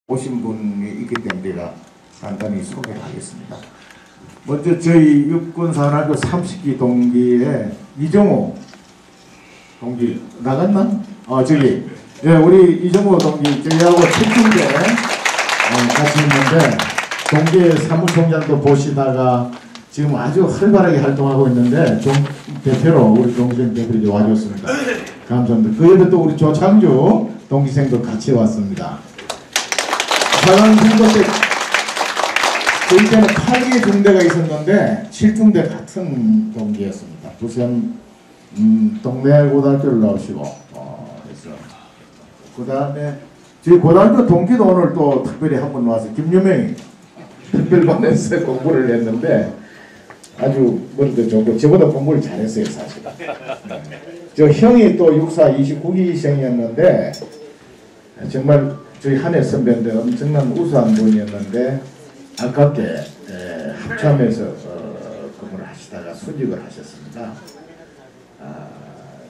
오신 분이 있기 때문에 제가 간단히 소개를 하겠습니다. 먼저 저희 육군사관학교 30기 동기의 이정호 동기 나갔나? 저기 예, 우리 이정호 동기 저희하고 칠중대 같이 있는데 동계 사무총장도 보시다가 지금 아주 활발하게 활동하고 있는데 대표로 우리 동생 대표들이 와줬습니다. 감사합니다. 그 옆에 또 우리 조창주 동기생도 같이 왔습니다. 사관생도 때 저희 때는 8개 중대가 있었는데 7중대 같은 동기였습니다. 부산 동네 고등학교를 나오시고 그래서 그 다음에 저희 고등학교 동기도 오늘 또 특별히 한 분 와서 김유명이 특별반에서 공부를 했는데 아주 머리도 좋고 저보다 공부를 잘했어요 사실. 저 형이 또 육사 29기생이었는데 정말 저희 한해 선배인데 엄청난 우수한 분이었는데 아깝게 합참에서 근무를 하시다가 순직을 하셨습니다.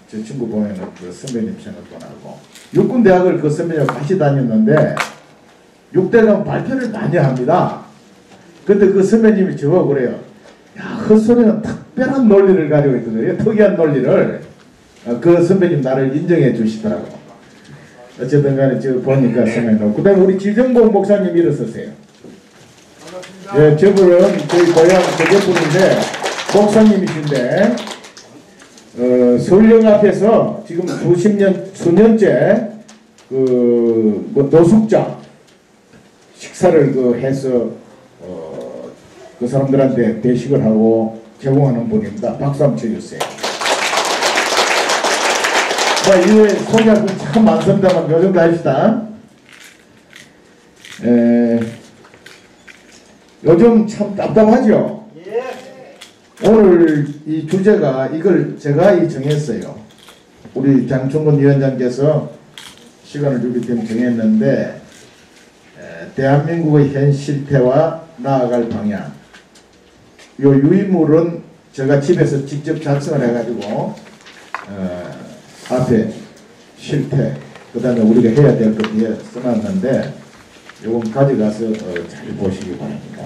저 친구 보면은 그 선배님 생각도 나고 육군대학을 그 선배님 같이 다녔는데 육대가 발표를 많이 합니다. 근데 그 선배님이 저거 그래요. 야, 헛소리는 특별한 논리를 가지고 있거든요. 특이한 논리를. 그 선배님 나를 인정해 주시더라고. 어쨌든 간에 저 보니까 생각나고. 그 다음에 우리 지정복 목사님 일어서세요. 예, 저분은 저희 고향 저분인데 목사님이신데 서울역 앞에서 지금 수년째 뭐 노숙자 식사를 해서 그 사람들한테 대식을 하고 제공하는 분입니다. 박수 한번 쳐주세요. 자, 이후에 소개할 분 참 많습니다만 요 정도 합시다. 요즘 참 답답하죠? 오늘 이 주제가 이걸 제가 정했어요. 우리 장충근 위원장께서 시간을 주기 때문에 정했는데 대한민국의 현 실태와 나아갈 방향. 요 유인물은 제가 집에서 직접 작성을 해가지고 앞에 실태 그 다음에 우리가 해야 될 것 뒤에 써놨는데 요건 가져가서 잘 보시기 바랍니다.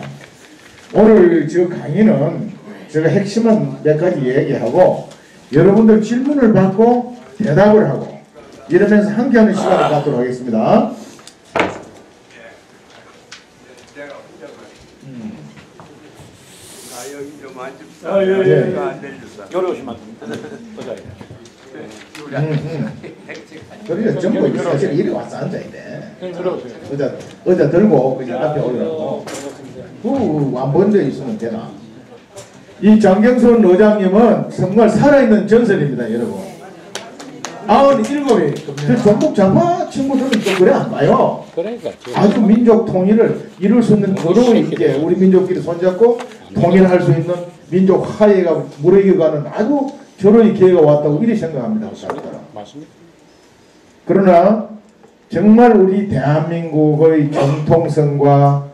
오늘 저 강의는 제가 핵심은 몇 가지 얘기하고 여러분들 질문을 받고 대답을 하고 이러면서 함께하는 시간을 갖도록 하겠습니다. 여기 오시면 안 됩니다. 그러니까 전부 사실 이리 와서 앉아야 돼. 의자 들고 그냥 앞에 올라가고 안 번져 있으면 되나. 이 장경순 의장님은 정말 살아있는 전설입니다 여러분. 97이 전국 장파 친구들은 좀 그래 안 봐요. 그러니까 아주 민족 통일을 이룰 수 있는 그런 있게 우리 민족끼리 손잡고 통일할 수 있는 민족 화해가 무르익어가는 아주 저런 기회가 왔다고 이렇게 생각합니다. 맞습니다. 그러나 정말 우리 대한민국의 정통성과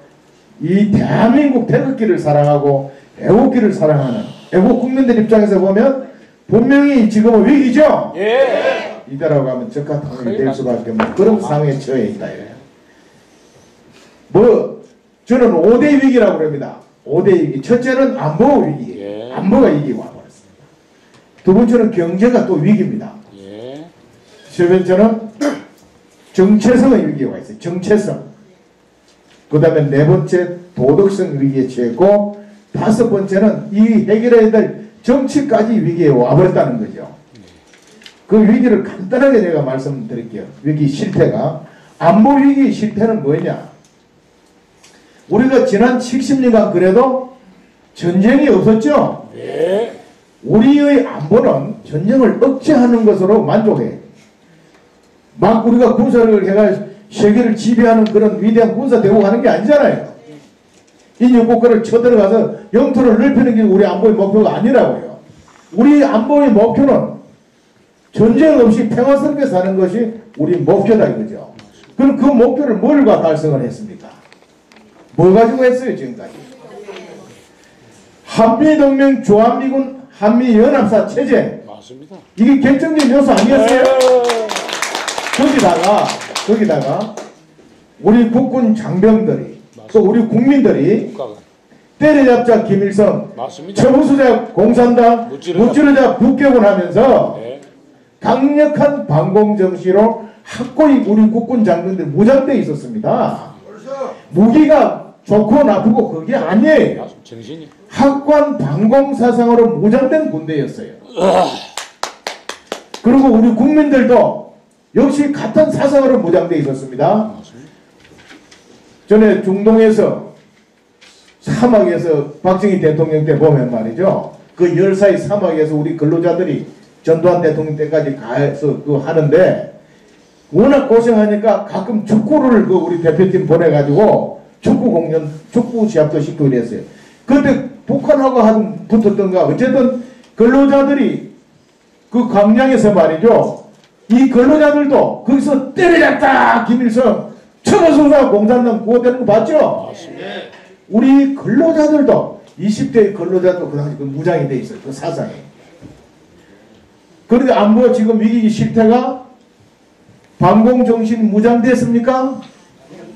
이 대한민국 태극기를 사랑하고 애국기를 사랑하는 애국 국민들 입장에서 보면 분명히 지금은 위기죠. 예. 이대로 가면 적화 통일이 될 수밖에 없는 그런 상황에 처해 있다 이래요. 저는 5대 위기라고 그럽니다. 5대 위기. 첫째는 안보 위기. 예. 안보가 위기가 와버렸습니다. 두 번째는 경제가 또 위기입니다. 예. 세 번째는 정체성의 위기가 있어요. 정체성. 그 다음에 네 번째 도덕성 위기에 처했고 다섯 번째는 이 해결해야 될 정치까지 위기에 와버렸다는 거죠. 그 위기를 간단하게 제가 말씀드릴게요. 위기 실태가. 안보 위기 실태는 뭐냐? 우리가 지난 70년간 그래도 전쟁이 없었죠? 예. 우리의 안보는 전쟁을 억제하는 것으로 만족해. 막 우리가 군사를 해가 세계를 지배하는 그런 위대한 군사 대국 하는 게 아니잖아요. 인류 국가를 쳐들어가서 영토를 넓히는 게 우리 안보의 목표가 아니라고요. 우리 안보의 목표는 전쟁 없이 평화스럽게 사는 것이 우리 목표다 이거죠. 그럼 그 목표를 뭘과 달성을 했습니까? 뭐 가지고 했어요 지금까지? 한미동맹, 주한미군, 한미연합사 체제. 맞습니다. 이게 결정적인 요소 아니었어요? 거기다가 우리 국군 장병들이 또 우리 국민들이 국가가 때려잡자 김일성, 맞습니다. 처부수자 공산당, 무찌르자 북격을 하면서 네. 강력한 반공 정시로 확고히 우리 국군 장병들이 무장되어 있었습니다. 무기가 좋고 나쁘고 그게 아니에요. 정신이. 확고한 반공 사상으로 무장된 군대였어요. 그리고 우리 국민들도 역시 같은 사상으로 무장되어 있었습니다. 전에 중동에서 사막에서 박정희 대통령 때 보면 말이죠. 그 열사의 사막에서 우리 근로자들이 전두환 대통령 때까지 가서 하는데 워낙 고생하니까 가끔 축구를 우리 대표팀 보내가지고 축구 공연, 축구 시합도 시키고 이랬어요. 그때 북한하고 붙었던가 어쨌든 근로자들이 그 광양에서 말이죠. 이 근로자들도 거기서 때려잡다 김일성 처벌소사 공산당 구호되는 거 봤죠? 맞습니다. 우리 근로자들도 20대의 근로자도 그 당시 그 무장이 돼 있어요. 그 사상에. 그런데 안보 지금 위기 실태가 반공정신 무장됐습니까?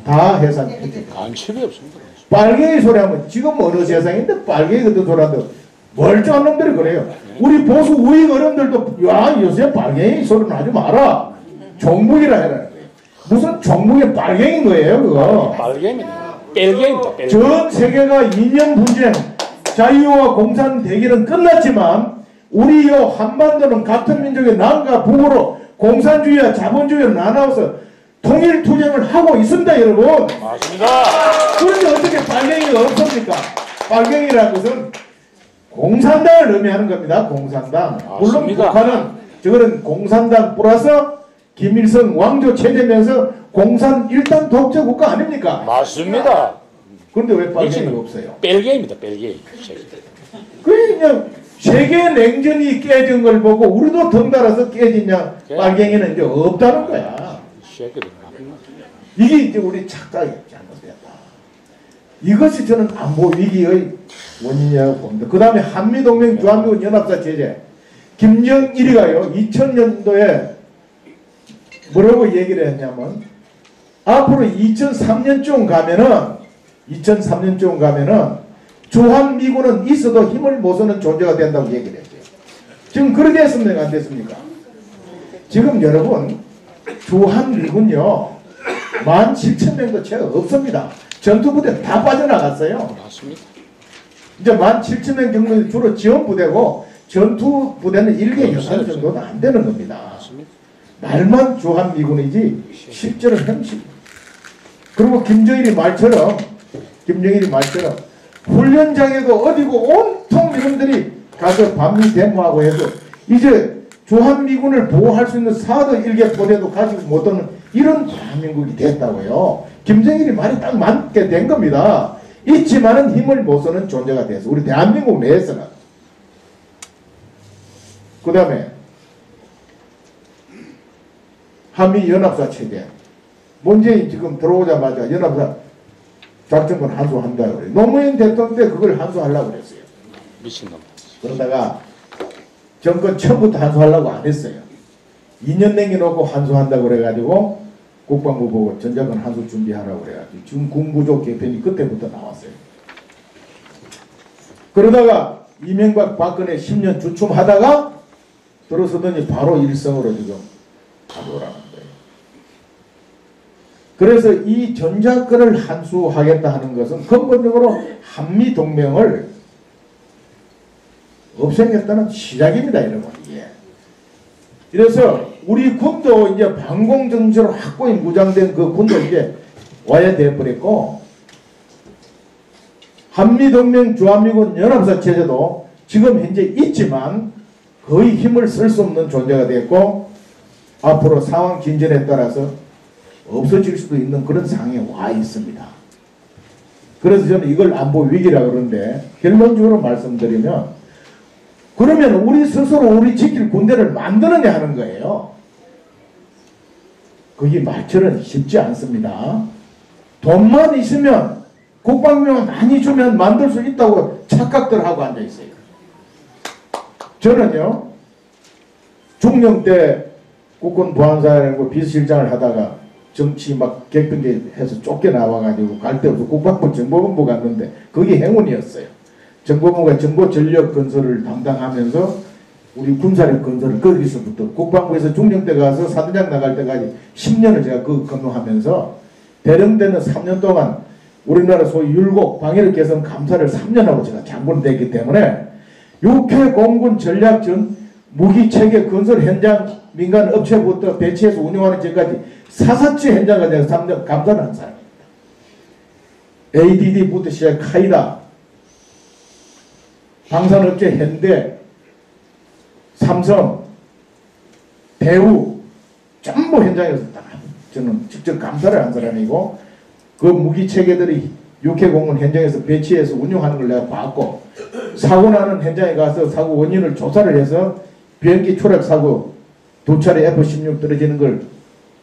다 해산했죠. 간첩이 없습니다. 빨갱이 소리 하면 지금 어느 세상인데 빨갱이 같은 소리 하는데 멀쩡한 놈들이 그래요. 우리 보수 우익 어른들도 야 요새 빨갱이 소리는 하지 마라. 종북이라 해라. 무슨 종북의 빨갱인 거예요 그거. 빨갱입니다. 뺄갱입니다. 뺄갱. 전 세계가 2년 분쟁 자유와 공산 대결은 끝났지만 우리 요 한반도는 같은 민족의 남과 북으로 공산주의와 자본주의로 나눠서 통일 투쟁을 하고 있습니다 여러분. 맞습니다. 그런데 어떻게 빨갱이가 없습니까? 빨갱이라는 것은 공산당을 의미하는 겁니다. 공산당. 물론 맞습니다. 북한은 저거는 공산당 플러스 김일성 왕조 체제면서 공산 일단 독재 국가 아닙니까? 맞습니다. 그런데 왜 빨갱이가 없어요? 뺄갱입니다. 뺄갱. 그냥 세계 냉전이 깨진 걸 보고 우리도 덩달아서 깨지냐 빨갱이는 이제 없다는 거야. 이게 이제 우리 착각이 잘못됐다. 이것이 저는 안보 위기의 원인이라고 봅니다. 그 다음에 한미동맹 주한미군 연합사 체제. 김정일이가요 2000년도에 뭐라고 얘기를 했냐면 앞으로 2003년쯤 가면은 주한미군은 있어도 힘을 못 쓰는 존재가 된다고 얘기를 했어요. 지금 그렇게 했습니까? 안 됐습니까? 지금 여러분 주한미군요 17,000명도 채 없습니다. 전투부대 다 빠져나갔어요. 맞습니다. 이제 17,000명 정도 주로 지원부대고 전투부대는 1개 여산 정도는 안 되는 겁니다. 맞습니다. 말만 주한미군이지 실제로 형식. 그리고 김정일이 말처럼 훈련장에도 어디고 온통 미군들이 가서 반미 데모하고 해서 이제 주한미군을 보호할 수 있는 사드 일개 부대도 가지고 못하는 이런 대한민국이 됐다고요. 김정일이 말이 딱 맞게 된 겁니다. 있지만은 힘을 못 쓰는 존재가 돼서 우리 대한민국 내에서는. 그 다음에 한미연합사 체제. 문재인 지금 들어오자마자 연합사 작전권 한수한다고 그래요. 노무현 대통령 때 그걸 한수하려고 그랬어요. 미친놈. 그러다가 정권 처음부터 한수하려고 안 했어요. 2년 남겨놓고 한수한다고 그래가지고 국방부 보고 전작권 한수 준비하라고 그래가지고 지금 군구조 개편이 그때부터 나왔어요. 그러다가 이명박 박근혜 10년 주춤하다가 들어서더니 바로 일성으로 지금 가져오라는 거예요. 그래서 이 전작권을 한수하겠다 하는 것은 근본적으로 한미동맹을 없애겠다는 시작입니다, 여러분. 예. 그래서 우리 군도 이제 반공정신으로 확고히 무장된 그 군도 이제 와야 되어버렸고, 한미동맹 주한미군 연합사 체제도 지금 현재 있지만 거의 힘을 쓸 수 없는 존재가 됐고, 앞으로 상황 진전에 따라서 없어질 수도 있는 그런 상황에 와 있습니다. 그래서 저는 이걸 안보 위기라 그러는데 결론적으로 말씀드리면 그러면 우리 스스로 우리 지킬 군대를 만드느냐 하는 거예요. 그게 말처럼 쉽지 않습니다. 돈만 있으면 국방비만 많이 주면 만들 수 있다고 착각들 하고 앉아있어요. 저는요 중령 때 국군 보안사령부 비서실장을 하다가 정치 막 객변계 해서 쫓겨나와가지고 갈 데 없어 국방부 정보본부 갔는데 그게 행운이었어요. 정보본부가 정보 전력 건설을 담당하면서 우리 군사력 건설을 거기서부터 국방부에서 중령 때 가서 사단장 나갈 때까지 10년을 제가 그 근무하면서 대령 때는 3년 동안 우리나라 소위 율곡 방위력 개선 감사를 3년하고 제가 장군 됐기 때문에 육해 공군 전략전 무기체계 건설 현장 민간 업체부터 배치해서 운영하는 지까지 사사치 현장까지 3년 감사를 한 사람입니다. ADD부터 시작 카이다, 방산업체 현대, 삼성, 대우 전부 현장에서 다 저는 직접 감사를 한 사람이고 그 무기체계들이 육해공군 현장에서 배치해서 운영하는 걸 내가 봤고 사고 나는 현장에 가서 사고 원인을 조사를 해서 비행기 추락 사고 2차례 F-16 떨어지는 걸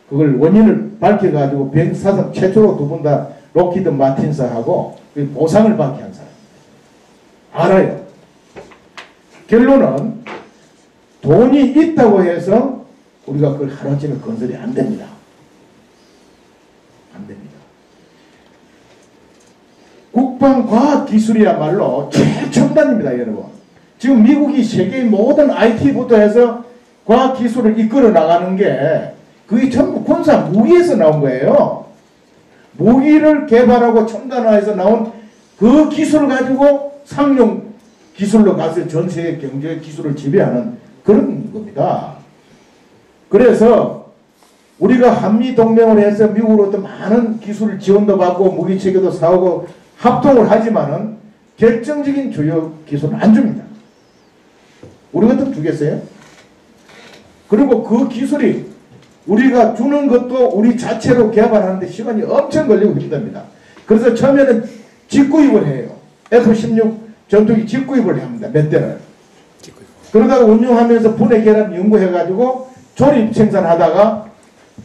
그걸 원인을 밝혀가지고 비행기 사상 최초로 2분 다 록히드 마틴스하고 보상을 받게 한 사람입니다. 알아요. 결론은 돈이 있다고 해서 우리가 그걸 하루아침에 건설이 안 됩니다. 안 됩니다. 국방과학기술이야말로 최첨단입니다, 여러분. 지금 미국이 세계의 모든 IT부터 해서 과학기술을 이끌어 나가는 게 그게 전부 군사 무기에서 나온 거예요. 무기를 개발하고 첨단화해서 나온 그 기술을 가지고 상용 기술로 가서 전 세계 경제 기술을 지배하는 그런 겁니다. 그래서 우리가 한미동맹을 해서 미국으로부터 많은 기술 지원도 받고 무기체계도 사오고 합동을 하지만은 결정적인 주요 기술은 안 줍니다. 우리 같으면 주겠어요? 그리고 그 기술이 우리가 주는 것도 우리 자체로 개발하는데 시간이 엄청 걸리고 힘듭니다. 그래서 처음에는 직구입을 해요. F-16 전투기 직구입을 합니다. 몇 대를. 그러다가 운용하면서 분해 결합 연구해가지고 조립 생산하다가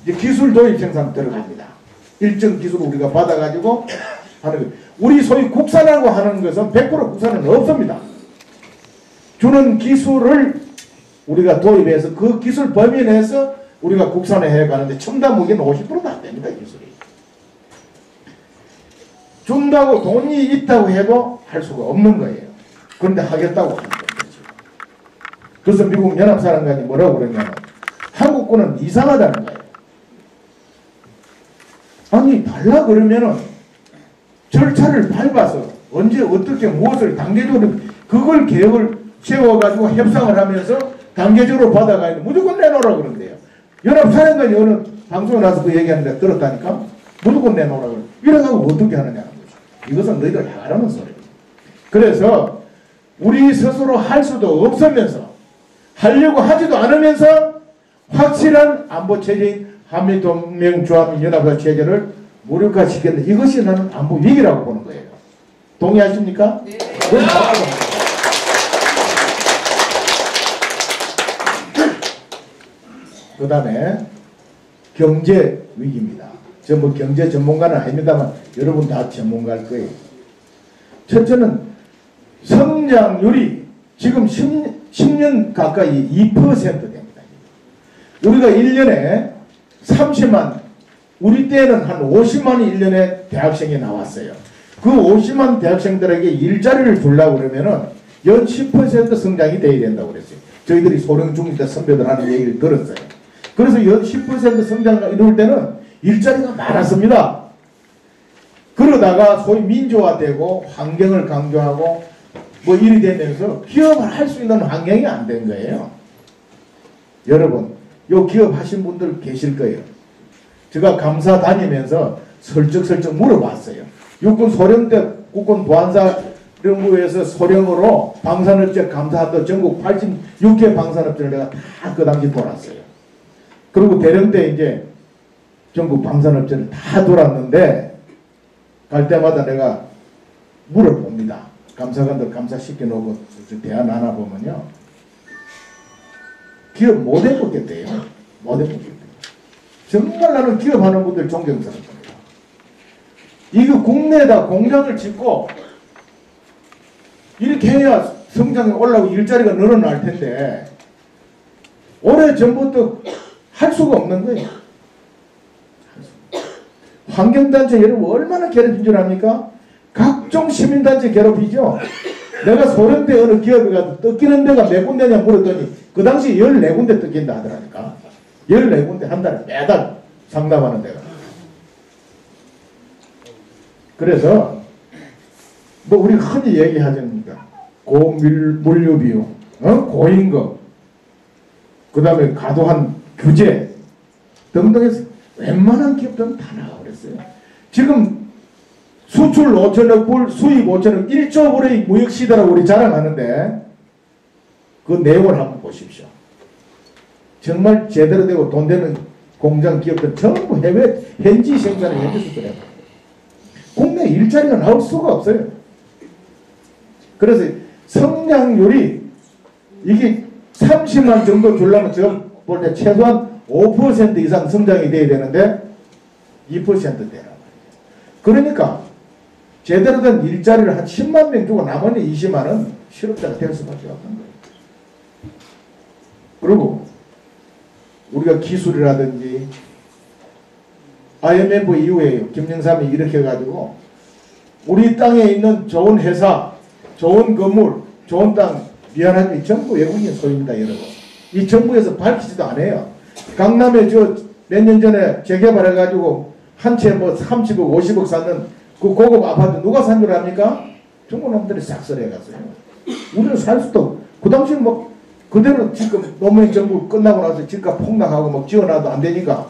이제 기술 도입 생산 들어갑니다. 일정 기술을 우리가 받아가지고 하는 거예요. 우리 소위 국산하고 하는 것은 100% 국산은 없습니다. 주는 기술을 우리가 도입해서 그 기술 범위 내에서 우리가 국산에 해가는데 첨단 무기는 50%도 안 됩니다. 기술이. 준다고 돈이 있다고 해도 할 수가 없는 거예요. 그런데 하겠다고 하는 거죠. 그래서 미국 연합사령관이 뭐라고 그러냐면 한국군은 이상하다는 거예요. 아니 달라 그러면은 절차를 밟아서 언제 어떻게 무엇을 단계적으로 그걸 계획을 세워가지고 협상을 하면서 단계적으로 받아가야 돼. 무조건 내놓으라 그런대요. 연합사령관이 어느 방송에 나서 그 얘기하는데 들었다니까 무조건 내놓으라 그래. 이래가지고 어떻게 하느냐는 거죠. 이것은 너희들 하라는 소리입니다. 그래서 우리 스스로 할 수도 없으면서 하려고 하지도 않으면서 확실한 안보체제인 한미동맹조합연합사 체제를 무력화시켰는 이것이 나는 안보 위기라고 보는 거예요. 동의하십니까? 네. 그 다음에 경제 위기입니다. 저 뭐 경제 전문가는 아닙니다만 여러분 다 전문가일 거예요. 첫째는 성장률이 지금 10년 가까이 2% 됩니다. 우리가 1년에 30만, 우리 때는 한 50만이 1년에 대학생이 나왔어요. 그 50만 대학생들에게 일자리를 주려고 그러면은 연 10% 성장이 돼야 된다고 그랬어요. 저희들이 소령 중일 때 선배들 하는 얘기를 들었어요. 그래서 연 10% 성장을 이룰 때는 일자리가 많았습니다. 그러다가 소위 민주화되고 환경을 강조하고 뭐 일이 되면서 기업을 할 수 있는 환경이 안 된 거예요. 여러분, 요 기업 하신 분들 계실 거예요. 제가 감사 다니면서 슬쩍슬쩍 물어봤어요. 육군 소령 때 국군 보안사령부에서 소령으로 방산업체 감사하던 전국 86개 방산업체를 내가 다 그 당시 돌았어요. 그리고 대령 때 이제 전국 방산업체를 다 돌았는데 갈 때마다 내가 물어봅니다. 감사관들 감사시켜놓고 대화 나눠보면요. 기업 못 해먹겠대요. 못 해먹겠대요. 정말 나는 기업하는 분들 존경스럽습니다. 이거 국내에다 공장을 짓고 이렇게 해야 성장이 올라오고 일자리가 늘어날 텐데 오래전부터 할 수가 없는 거예요. 환경단체 여러분 얼마나 괴롭힌 줄 압니까? 각종 시민단체 괴롭히죠. 내가 소련 때 어느 기업에 가서 뜯기는 데가 몇 군데냐 물었더니 그 당시 14군데 뜯긴다 하더라니까. 14군데 한 달에 매달 상담하는 데가. 그래서 뭐 우리 흔히 얘기하지 않습니까? 고물류 비용, 고임금, 그 다음에 과도한 규제 등등해서 웬만한 기업들은 다 나와버렸어요. 지금 수출 5천억 불, 수입 5천억, 1조 불의 무역시대라고 우리 자랑하는데 그 내용을 한번 보십시오. 정말 제대로 되고 돈 되는 공장 기업들 전부 해외 현지 생산을 현지 수출해요. 국내 일자리가 나올 수가 없어요. 그래서 성장률이 이게 30만 정도 주려면 제가 볼 때 최소한 5% 이상 성장이 돼야 되는데 2% 되란 말이에요. 그러니까 제대로 된 일자리를 한 10만 명 주고 나머지 20만은 실업자가 될 수밖에 없는 거예요. 그리고 우리가 기술이라든지 IMF 이후에 김영삼이 이렇게 해가지고 우리 땅에 있는 좋은 회사, 좋은 건물, 좋은 땅 미안하지만 전부 외국인 소유입니다, 여러분. 이 정부에서 밝히지도 않아요. 강남에 저 몇 년 전에 재개발해가지고 한 채 뭐 30억, 50억 샀는 그 고급 아파트 누가 산 줄 압니까? 중국 놈들이 싹쓸이해갔어요. 우리는 살 수도 그 당시 뭐 그대로 지금 노무현 정부 끝나고 나서 집값 폭락하고 막 지어놔도 안 되니까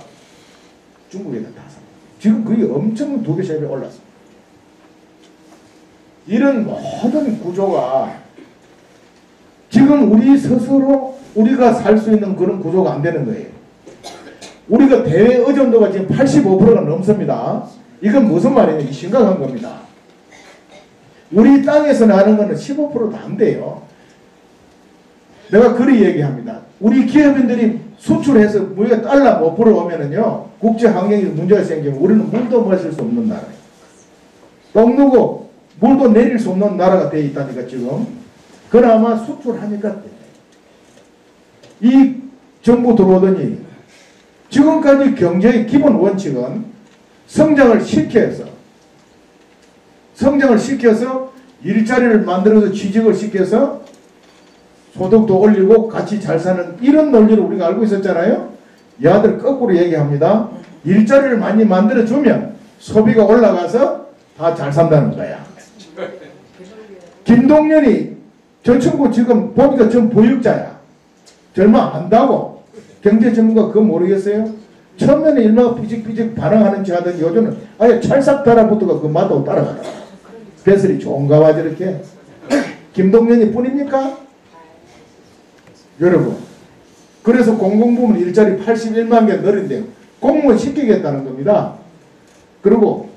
중국에다 다 사. 지금 그게 엄청 2배, 3배 올랐습니다. 이런 모든 구조가 지금 우리 스스로 우리가 살 수 있는 그런 구조가 안 되는 거예요. 우리가 대외 의존도가 지금 85%가 넘습니다. 이건 무슨 말이냐? 심각한 겁니다. 우리 땅에서 나는 거는 15%도 안 돼요. 내가 그리 얘기합니다. 우리 기업인들이 수출해서 무역 달러 5% 오면은요, 국제 환경에 문제가 생기면 우리는 물도 마실 수 없는 나라예요. 똥 누고 물도 내릴 수 없는 나라가 되어 있다니까, 지금. 그나마 수출하니까 이 정부 들어오더니 지금까지 경제의 기본 원칙은 성장을 시켜서 일자리를 만들어서 취직을 시켜서 소득도 올리고 같이 잘 사는 이런 논리를 우리가 알고 있었잖아요. 얘들 거꾸로 얘기합니다. 일자리를 많이 만들어주면 소비가 올라가서 다 잘 산다는 거야. 김동연이 저 친구 지금 보니까 전 보육자야. 얼마 안다고. 경제 전문가 그거 모르겠어요? 처음에는 얼마나 삐직삐직 반응하는지 하더니 요즘은 아예 찰싹 달아붙어가 그 맛도 따라가라. 배설이 좋은가 봐 저렇게. 김동연이 뿐입니까? 여러분. 그래서 공공부문 일자리 81만 개 늘린대요. 공무원 시키겠다는 겁니다. 그리고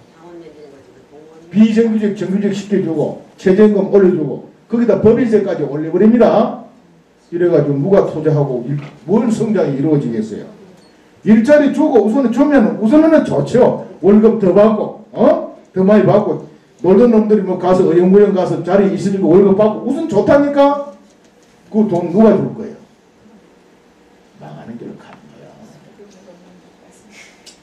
비정규직 정규직 시켜주고 최저임금 올려주고 거기다 법인세까지 올려버립니다. 이래가지고 누가 투자하고 뭘 성장이 이루어지겠어요. 일자리 주고 우선은 좋죠. 월급 더 받고 더 많이 받고 놀던 놈들이 뭐 가서 어영부영 가서 자리 있으니까 월급 받고 우선 좋다니까. 그 돈 누가 줄 거예요? 망하는 길을 가는 거야.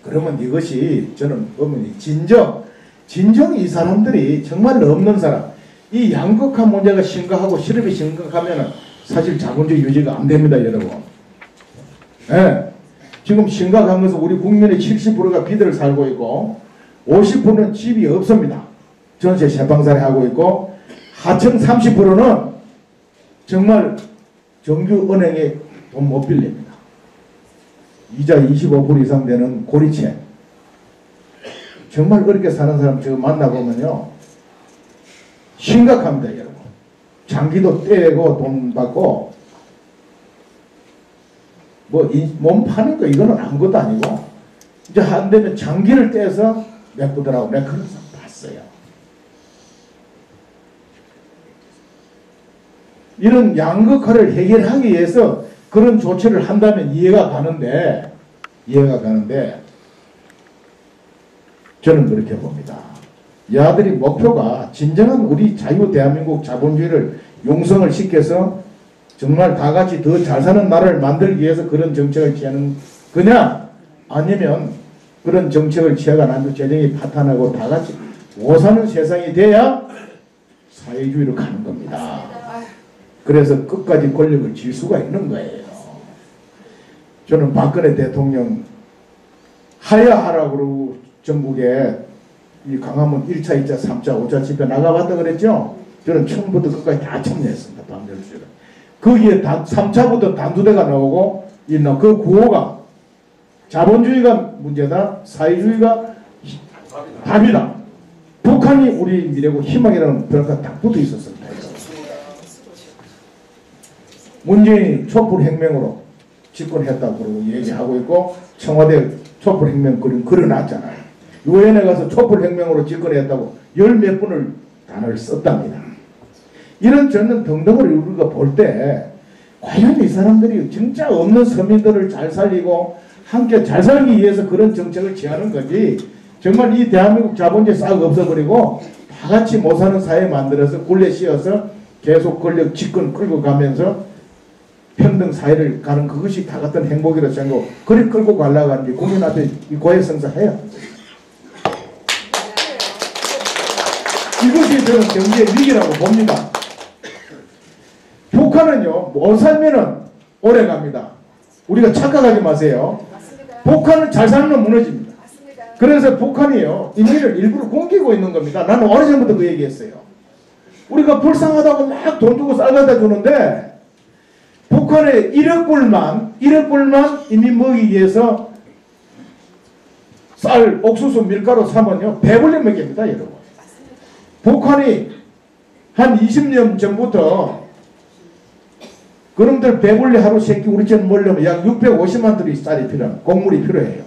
그러면 이것이 저는 보면 진정 이 사람들이 정말 없는 사람, 이 양극화 문제가 심각하고 실업이 심각하면은 사실 자본주의 유지가 안 됩니다, 여러분. 네. 지금 심각한 것은 우리 국민의 70%가 비대를 살고 있고 50%는 집이 없습니다. 전세 세방살이 하고 있고 하청 30%는 정말 정규은행에 돈 못 빌립니다. 이자 25% 이상 되는 고리채. 정말 그렇게 사는 사람 지금 만나보면요. 심각합니다, 여러분. 장기도 떼고 돈 받고 뭐 몸 파는 거 이거는 아무것도 아니고 이제 안 되면 장기를 떼서 메꾸더라고. 내가 그런 사람 봤어요. 이런 양극화를 해결하기 위해서 그런 조치를 한다면 이해가 가는데 저는 그렇게 봅니다. 여하들이 목표가 진정한 우리 자유 대한민국 자본주의를 용성을 시켜서 정말 다 같이 더 잘 사는 나라를 만들기 위해서 그런 정책을 취하는 거냐, 아니면 그런 정책을 취하가 난도 재정이 파탄하고 다 같이 못 사는 세상이 돼야 사회주의로 가는 겁니다. 그래서 끝까지 권력을 쥘 수가 있는 거예요. 저는 박근혜 대통령 하야하라고 그러고 전국에 이 강화문 1차, 2차, 3차, 5차 집회 나가봤다 그랬죠? 저는 처음부터 끝까지 다 참여했습니다. 밤 12시간. 거기에 3차부터 단두대가 나오고 그 구호가 자본주의가 문제다, 사회주의가 답이다. 북한이 우리 미래고 희망이라는 벽가 딱 붙어 있었습니다. 문재인이 촛불혁명으로 집권했다고 그러고 얘기하고 있고 청와대 촛불혁명 그려놨잖아요. 유엔에 가서 촛불혁명으로 집권했다고 열 몇 번을 단어를 썼답니다. 이런 저는 등등을 우리가 볼 때 과연 이 사람들이 진짜 없는 서민들을 잘 살리고 함께 잘 살기 위해서 그런 정책을 취하는 거지, 정말 이 대한민국 자본주의 싹 없어버리고 다 같이 못 사는 사회 만들어서 굴레 씌워서 계속 권력 집권 끌고 가면서 평등 사회를 가는 그것이 다 같은 행복이라고 생각하고 그리 끌고 가려고 하는데 국민 앞에 이 고해성사해요. 이것이 저는 경제 위기라고 봅니다. 북한은요, 못 살면은 오래 갑니다. 우리가 착각하지 마세요. 북한은 잘 살면 무너집니다. 그래서 북한이요, 인민을 일부러 굶기고 있는 겁니다. 나는 오래전부터 그 얘기했어요. 우리가 불쌍하다고 막 돈 주고 쌀 갖다 주는데 북한에 1억 불만 인민 먹이기 위해서 쌀, 옥수수, 밀가루 사면요 100불 먹입니다, 여러분. 북한이 한 20년 전부터 그놈들 배불리 하루 세끼 우리처럼 먹려면 약 650만 들이 쌀이 필요합니다. 곡물이 필요해요.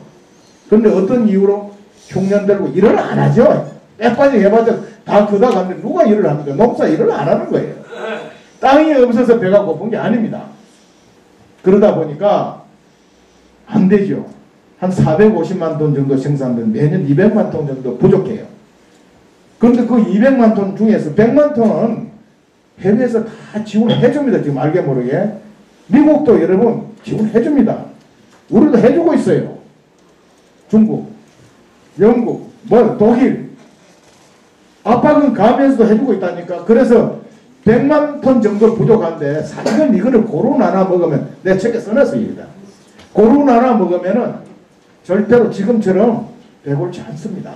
그런데 어떤 이유로 흉년 들고 일을 안 하죠. 빼빠지 해봐도 다 그다 갔는데 누가 일을 합니까? 농사 일을 안 하는 거예요. 땅이 없어서 배가 고픈 게 아닙니다. 그러다 보니까 안 되죠. 한 450만 톤 정도 생산된 매년 200만 톤 정도 부족해요. 그런데 그 200만 톤 중에서 100만 톤은 해외에서 다 지원해 줍니다. 지금 알게 모르게. 미국도 여러분 지원해 줍니다. 우리도 해주고 있어요. 중국, 영국, 독일. 압박은 가면서도 해주고 있다니까. 그래서 100만 톤 정도 부족한데 사실은 이거를 고루 나눠 먹으면, 내 책에 써놨습니다. 고루 나눠 먹으면은 절대로 지금처럼 배골치 않습니다.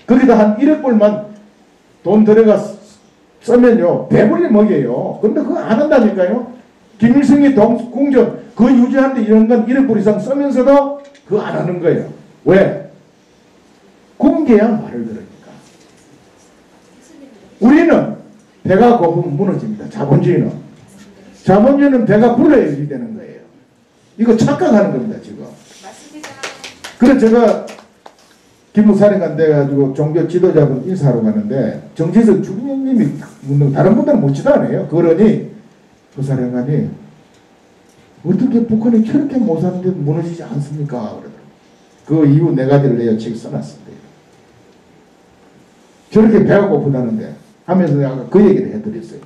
거기다 한 1억 불만 돈 들어가 쓰면요, 배불리 먹여요. 근데 그거 안 한다니까요. 김일성이 궁전, 그거 유지하는데 이런 건 1억 불 이상 쓰면서도 그거 안 하는 거예요. 왜? 굶겨야 말을 들으니까. 우리는 배가 고프면 무너집니다. 자본주의는. 자본주의는 배가 불러야 유지되는 거예요. 이거 착각하는 겁니다, 지금. 맞습니다. 그래서 제가 기무사령관 돼가지고 종교 지도자분 인사하러 가는데 정치석 주님이 묻는 다른 분들은 묻지도 않아요. 그러니 그 사령관이 어떻게 북한이 저렇게 못 사는데 무너지지 않습니까? 그러더라고요. 그 이유 네 가지를 내가 책에 써놨습니다. 저렇게 배가 고프다는데 하면서 내가 그 얘기를 해드렸어요.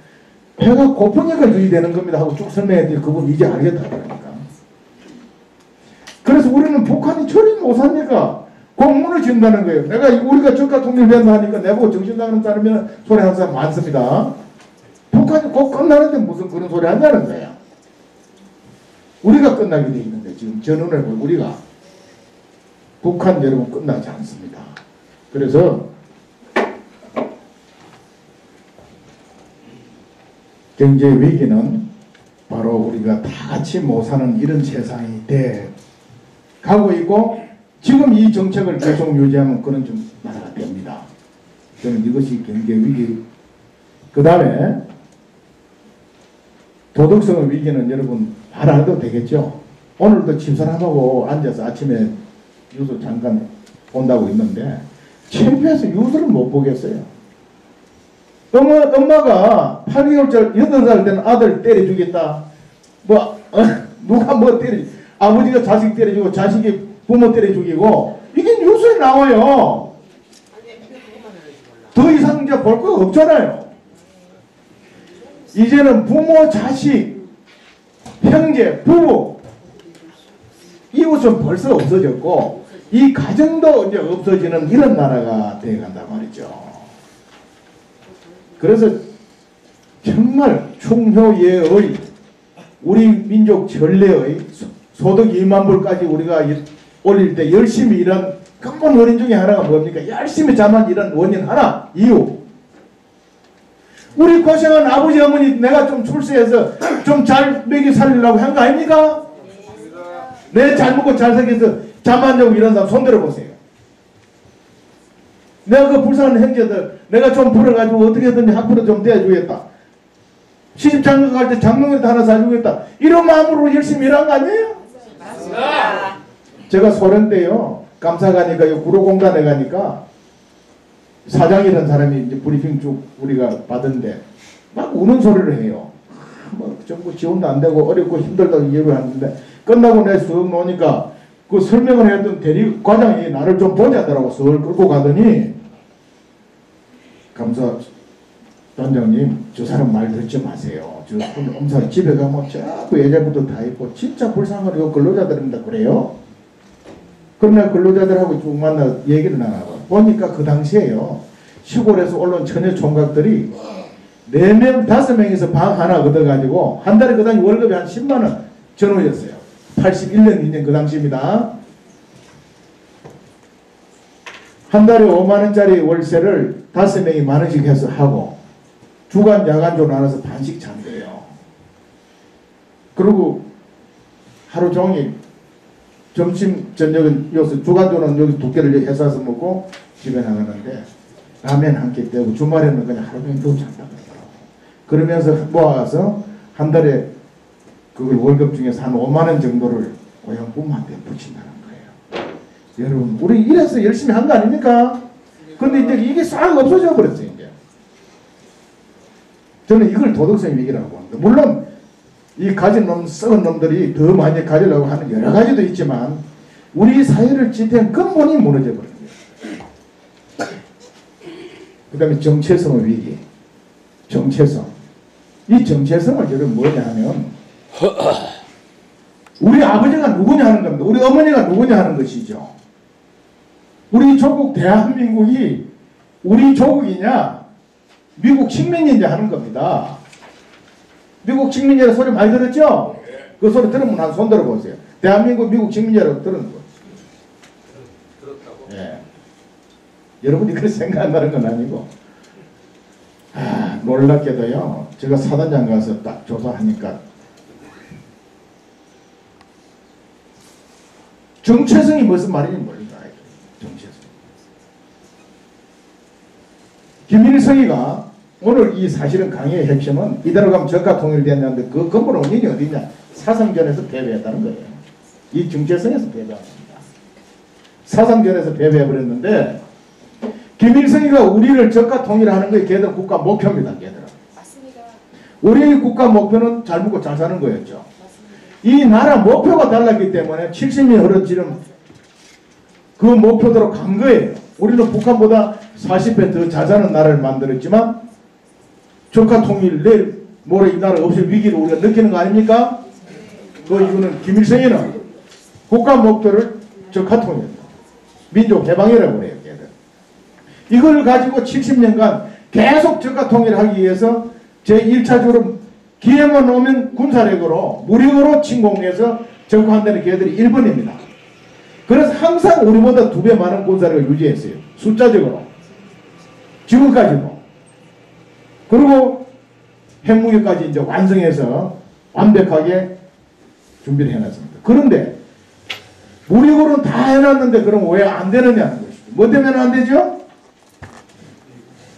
배가 고프니까 유지되는 겁니다 하고 쭉 설명했더니 그분 이제 알겠다 그러니까. 그래서 우리는 북한이 저리 못 삽니까? 꼭 무너진다는 거예요. 우리가 저가 통일된다 하니까 내보고 정신나가는 사람이나 소리 하는 사람 많습니다. 북한이 꼭 끝나는데 무슨 그런 소리 한다는 거야. 우리가 끝나게 돼 있는데 지금 전원을 보고 우리가 북한 여러분 끝나지 않습니다. 그래서 경제 위기는 바로 우리가 다 같이 못 사는 이런 세상이 돼 가고 있고 지금 이 정책을 계속 유지하면 그런 좀 나라가 됩니다. 저는 이것이 경제 위기. 그 다음에 도덕성의 위기는 여러분 알아도 되겠죠. 오늘도 집사람하고 앉아서 아침에 뉴스 잠깐 본다고 있는데 창피해서 뉴스를 못 보겠어요. 엄마가 8개월짜리 8살 된 아들 때려주겠다. 누가 뭐 아버지가 자식 때려주고 자식이 부모 때려 죽이고 이게 뉴스에 나와요. 더 이상 이제 볼 거 없잖아요. 이제는 부모, 자식, 형제, 부부 이웃은 벌써 없어졌고 이 가정도 이제 없어지는 이런 나라가 되어간단 말이죠. 그래서 정말 충효예의 우리 민족 전례의 소득 2만 불까지 우리가 올릴 때 열심히 일한 근본 원인 중에 하나가 뭡니까? 열심히 잠만 일한 원인 하나, 이유. 우리 고생한 아버지 어머니 내가 좀 출세해서 좀 잘 먹이 살리려고 한 거 아닙니까? 내 잘 먹고 잘 살기해서 잠 안 자고 이런 사람 손 들어보세요. 내가 그 불쌍한 형제들 내가 좀 벌어가지고 어떻게든지 학부로 좀 대주겠다. 시집 장가 갈 때 장롱에도 하나 사주겠다. 이런 마음으로 열심히 일한 거 아니에요? 맞습니다. 제가 소련 때요. 감사 가니까 구로공단에 가니까 사장이라는 사람이 이제 브리핑 쭉 우리가 받은데 막 우는 소리를 해요. 뭐 정부 지원도 안 되고 어렵고 힘들다고 얘기를 하는데 끝나고 내 쑥 놓으니까 그 설명을 했던 대리 과장이 나를 좀 보자더라고. 쓱 끌고 가더니 감사 단장님 저 사람 말 듣지 마세요. 저 엄사 집에 가면 자꾸 여자분도 다 있고 진짜 불쌍하고 근로자들입니다. 그래요? 그럼 내가 근로자들하고 쭉 만나 얘기를 나눠봐. 보니까 그 당시에요. 시골에서 올라온 처녀 총각들이 4명, 5명에서 방 하나 얻어가지고 한 달에 그 당시 월급이 한 10만원 전후였어요. 81년, 2년 그 당시입니다. 한 달에 5만원짜리 월세를 5명이 만원씩 해서 하고 주간, 야간조 나눠서 반씩 잔대요. 그리고 하루 종일 점심, 저녁은 여기서 주간조는 여기 2개를 해서 먹고 집에 나가는데 라면 한 끼 떼고 주말에는 그냥 하루 종일 누워 잔다고 하더라고. 그러면서 모아서 한 달에 그걸 월급 중에서 한 5만원 정도를 고향 부모한테 붙인다는 거예요. 여러분 우리 이래서 열심히 한 거 아닙니까? 근데 이제 이게 싹 없어져 버렸어요. 이제 저는 이걸 도덕성 위기라고 합니다. 물론 이 가진 놈, 썩은 놈들이 더 많이 가지려고 하는 여러 가지도 있지만 우리 사회를 지탱 근본이 무너져 버린 거예요. 그 다음에 정체성의 위기. 정체성. 이 정체성을 여러분 뭐냐 하면 우리 아버지가 누구냐 하는 겁니다. 우리 어머니가 누구냐 하는 것이죠. 우리 조국 대한민국이 우리 조국이냐 미국 식민지냐 하는 겁니다. 미국 식민지라는 소리 많이 들었죠? 그 소리 들으면 한 손 들어보세요. 대한민국 미국 식민지라고 들은 거. 예. 여러분이 그렇게 생각한다는 건 아니고 놀랍게도요. 제가 사단장 가서 딱 조사하니까 정체성이 무슨 말인지 모르니까 정체성. 김일성이가 오늘 이 사실은 강의의 핵심은 이대로 가면 저가 통일되는데 그 근본 원인이 어디냐? 사상전에서 패배했다는 거예요. 이 정체성에서 패배합니다. 사상전에서 패배해버렸는데 김일성이가 우리를 저가 통일하는 게 걔들 국가 목표입니다. 걔들은. 맞습니다. 우리의 국가 목표는 잘 먹고 잘 사는 거였죠. 맞습니다. 이 나라 목표가 달랐기 때문에 70년 흐른 지름 그 목표대로 간 거예요. 우리는 북한보다 40배 더 잘 사는 나라를 만들었지만 저가 통일 내일 모레 이 나라 없을 위기를 우리가 느끼는 거 아닙니까? 그 이유는 김일성이는 국가 목표를 저가 통일 민족 해방이라고 그래요. 걔들. 이걸 가지고 70년간 계속 저가 통일하기 위해서 제1차적으로 기회만 오면 군사력으로 무력으로 침공해서 정화한다는 걔들이 1번입니다. 그래서 항상 우리보다 2배 많은 군사력을 유지했어요. 숫자적으로. 지금까지도. 그리고 핵무기까지 이제 완성해서 완벽하게 준비를 해놨습니다. 그런데 무력으로는 다 해놨는데 그럼 왜 안 되느냐는 것이죠. 뭐 때문에 안 되죠?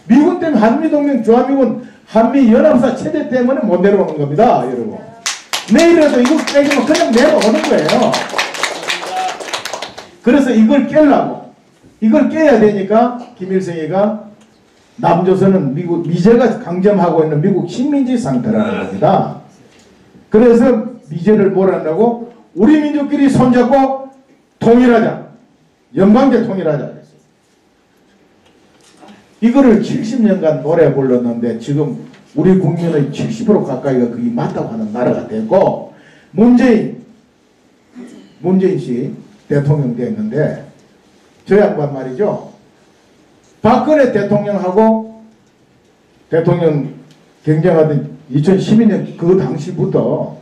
미군 때문에 한미동맹, 주한미군, 한미연합사 체제 때문에 못 내려오는 겁니다. 여러분. 내일이라도 이거 깨지면 그냥 내려오는 거예요. 그래서 이걸 깨려고 이걸 깨야 되니까 김일성이가 남조선은 미제가 강점하고 있는 미국 식민지 상태라는 겁니다. 그래서 미제를 몰아내고 우리 민족끼리 손잡고 통일하자. 영광제 통일하자. 그랬어요. 이거를 70년간 노래 불렀는데 지금 우리 국민의 70% 가까이가 그게 맞다고 하는 나라가 됐고 문재인 씨 대통령 됐는데 저 양반 말이죠. 박근혜 대통령하고 대통령 경쟁하던 2012년 그 당시부터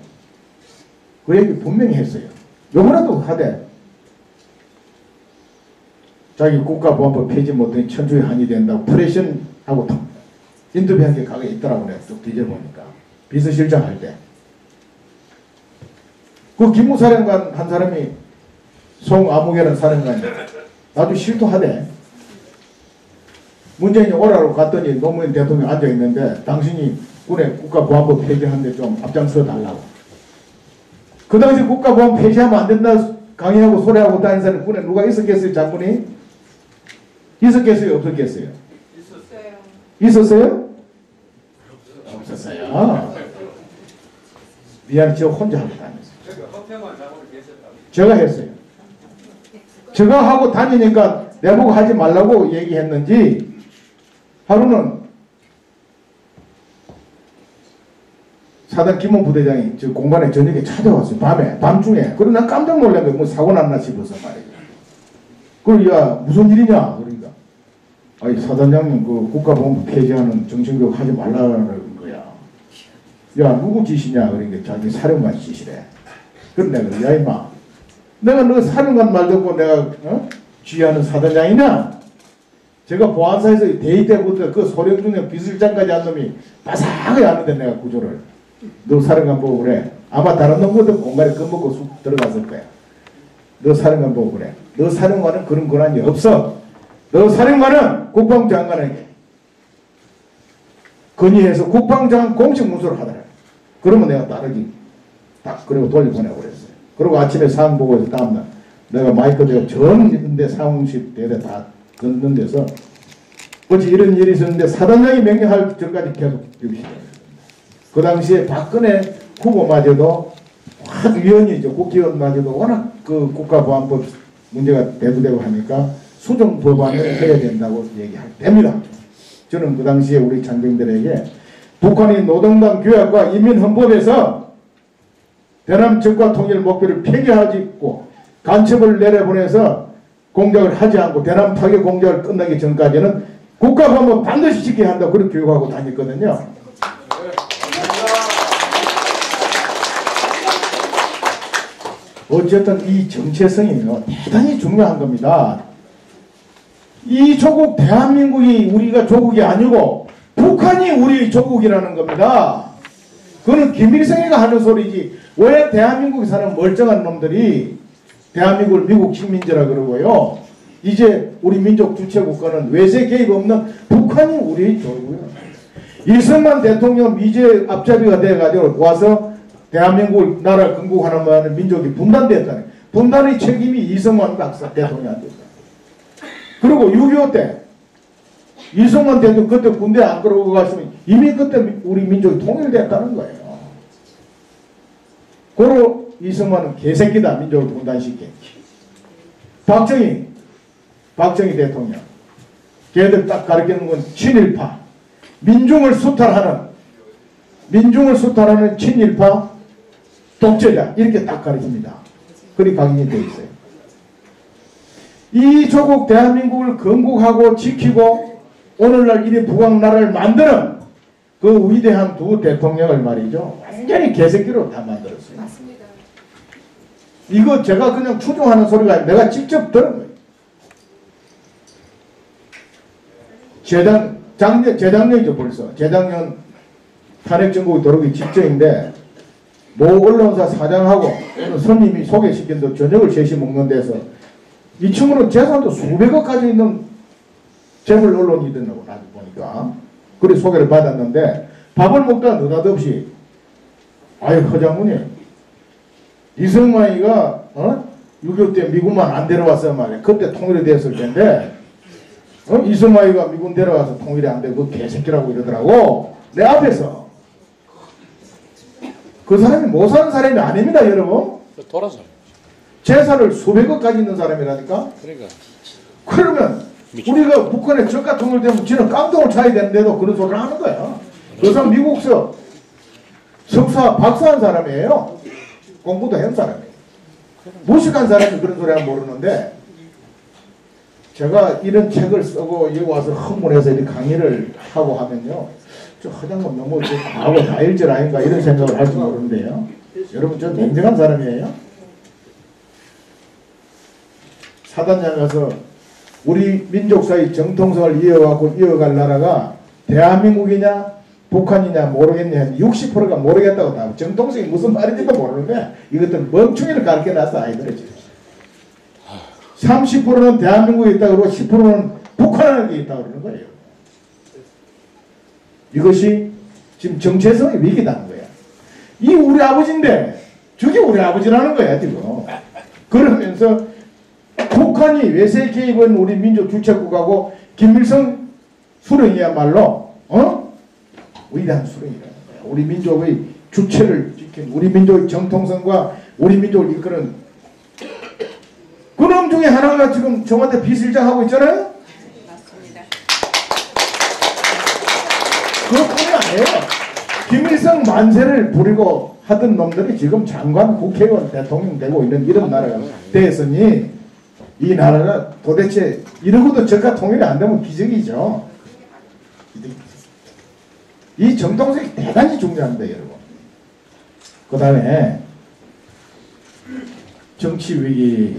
그 얘기 분명히 했어요. 요번에도 하되 자기 국가보안법 폐지 못하니 천주의 한이 된다고 프레션하고 인터뷰한 게 가게 있더라고. 내가 쭉 뒤져보니까 비서실장 할 때 그 기무사령관 한 사람이 송아무개라는 사령관이 아주 실토하대. 문재인이 오라고 갔더니 노무현 대통령 앉아있는데 당신이 군의 국가보안법 폐지하는데 좀 앞장서 달라고. 그 당시 국가보안 폐지하면 안 된다 강의하고 소리하고 다니는 사람이 군에 누가 있었겠어요? 장군이? 있었겠어요? 없었겠어요? 있었어요. 없었어요? 미안해, 저 혼자 하고 다녔어요. 제가 했어요. 제가 하고 다니니까 내보고 하지 말라고 얘기했는지 하루는 사단 김원 부대장이 저 공간에 저녁에 찾아왔어요. 밤중에. 그래서 난 깜짝 놀란 거예요. 뭐 사고 났나 싶어서 말이죠. 그리고 야 무슨 일이냐 그러니까 아니 사단장님 그 국가보안법 폐지하는 정신교육 하지 말라는 거야. 야 누구 짓이냐 그러니까 자기 사령관 짓이래. 그럼 내가 야 임마 내가 너 사령관 말 듣고 내가 지휘하는 사단장이냐? 제가 보안사에서 대위 때부터 그 소령 중에 비서실장까지 한 놈이 바삭하게 하는데 내가 구조를 너 사령관 보고 그래. 아마 다른 놈보다 공간에 겁먹고 쑥 들어갔을 거야. 너 사령관 보고 그래. 너 사령관은 그런 권한이 없어. 너 사령관은 국방장관에게 건의해서 국방장관 공식 문서를 하더라. 그러면 내가 따르기 딱 그리고 돌려보내고 그랬어요. 그리고 아침에 상황 보고서 다음날 내가 마이크 대고 전인데 상황실 대대 다 걷는 데서 어찌 이런 일이 있었는데 사단장이 명령할 전까지 계속 여기 시작했습니다. 그 당시에 박근혜 후보마저도 위원이죠. 국회의원마저도 워낙 그 국가보안법 문제가 대두되고 하니까 수정 법안을 해야 된다고 얘기할 때입니다. 저는 그 당시에 우리 장병들에게 북한이 노동당 규약과 인민헌법에서 대남 적과 통일 목표를 폐기하고 간첩을 내려보내서 공작을 하지 않고 대남 타격 공작을 끝나기 전까지는 국가보안법 반드시 지켜야 한다고 그렇게 교육하고 다녔거든요. 어쨌든 이 정체성이 대단히 중요한 겁니다. 이 조국 대한민국이 우리가 조국이 아니고 북한이 우리 조국이라는 겁니다. 그거는 김일성이가 하는 소리지 왜 대한민국에 사는 멀쩡한 놈들이 대한민국을 미국 식민지라 그러고요. 이제 우리 민족 주체국가는 외세 개입 없는 북한이 우리 조국이에요. 이승만 대통령 미제 앞잡이가 돼가지고 와서 대한민국 나라 건국하는 바에는 민족이 분단됐다네. 분단의 책임이 이승만 박사 대통령한테 있다. 그리고 6.25 때 이승만 대통령 그때 군대 안 끌어오고 갔으면 이미 그때 우리 민족이 통일됐다는 거예요. 고로 이승만은 개새끼다. 민족을 분단시킨. 박정희 대통령 걔들 딱 가르치는 건 친일파 민중을 수탈하는 친일파 독재자 이렇게 딱 가르칩니다. 그리 각인이 되어 있어요. 이 조국 대한민국을 건국하고 지키고 오늘날 이리 부강나라를 만드는 그 위대한 두 대통령을 말이죠. 완전히 개새끼로 다 만들었어요. 맞습니다. 이거 제가 그냥 추정하는 소리가 아니라 내가 직접 들은 거예요. 재작년이죠 벌써. 재작년 탄핵정국이 들어오기 직전인데 모 언론사 사장하고 손님이 소개시킨 데 저녁을 셋이 먹는 데서 이 친구는 재산도 수백억 가지고 있는 재벌 언론이더라고 나중에 보니까. 그래 소개를 받았는데 밥을 먹다가 느닷없이 아유 허장군님 이승만이가 6.25 때 미군만 안 데려왔어 말이야. 그때 통일이 됐을 텐데 이승만이가 미군 데려와서 통일이 안 되고 그 개새끼라고 이러더라고 내 앞에서. 그 사람이 못 사는 사람이 아닙니다, 여러분. 돌아서. 재산을 수백억 가지고 있는 사람이라니까. 그러니까. 그러면 우리가 북한에 저가 통일되면 지는 깡통을 차야 되는데도 그런 소리를 하는 거야. 그 사람 미국서 석사, 박사한 사람이에요. 공부도 한 사람이에요. 무식한 사람이 그런 소리 하면 모르는데, 제가 이런 책을 쓰고 여기 와서 흥분해서 이렇게 강의를 하고 하면요, 저 허장은 너무 과거 다일질 아닌가 이런 생각을 할지 모르는데요. 여러분, 저 냉정한 사람이에요. 사단장에서 우리 민족사의 정통성을 이어갈 나라가 대한민국이냐 북한이냐 모르겠냐 60%가 모르겠다고 다 정통성이 무슨 말인지도 모르는데 이것들 멍충이를 가르쳐놨어 아이들이. 30%는 대한민국에 있다 그러고 10%는 북한에 있다 그러는 거예요. 이것이 지금 정체성의 위기다는 거야. 이 우리 아버지인데 저게 우리 아버지라는 거야 지금. 그러면서 북한이 외세 개입은 우리 민족 주체국하고 김일성 수령이야말로 위대한 수령이라는 거야. 우리 민족의 주체를 지킨 우리 민족의 정통성과 우리 민족을 이끄는 그놈 중에 하나가 지금 저한테 비실장하고 있잖아요. 맞습니다. 그것뿐이 아니에요. 김일성 만세를 부리고 하던 놈들이 지금 장관, 국회의원, 대통령 되고 있는 이런 나라가 되었으니 이 나라가 도대체 이러고도 저가 통일이 안 되면 기적이죠. 이 정통성이 대단히 중요합니다, 여러분. 그 다음에 정치 위기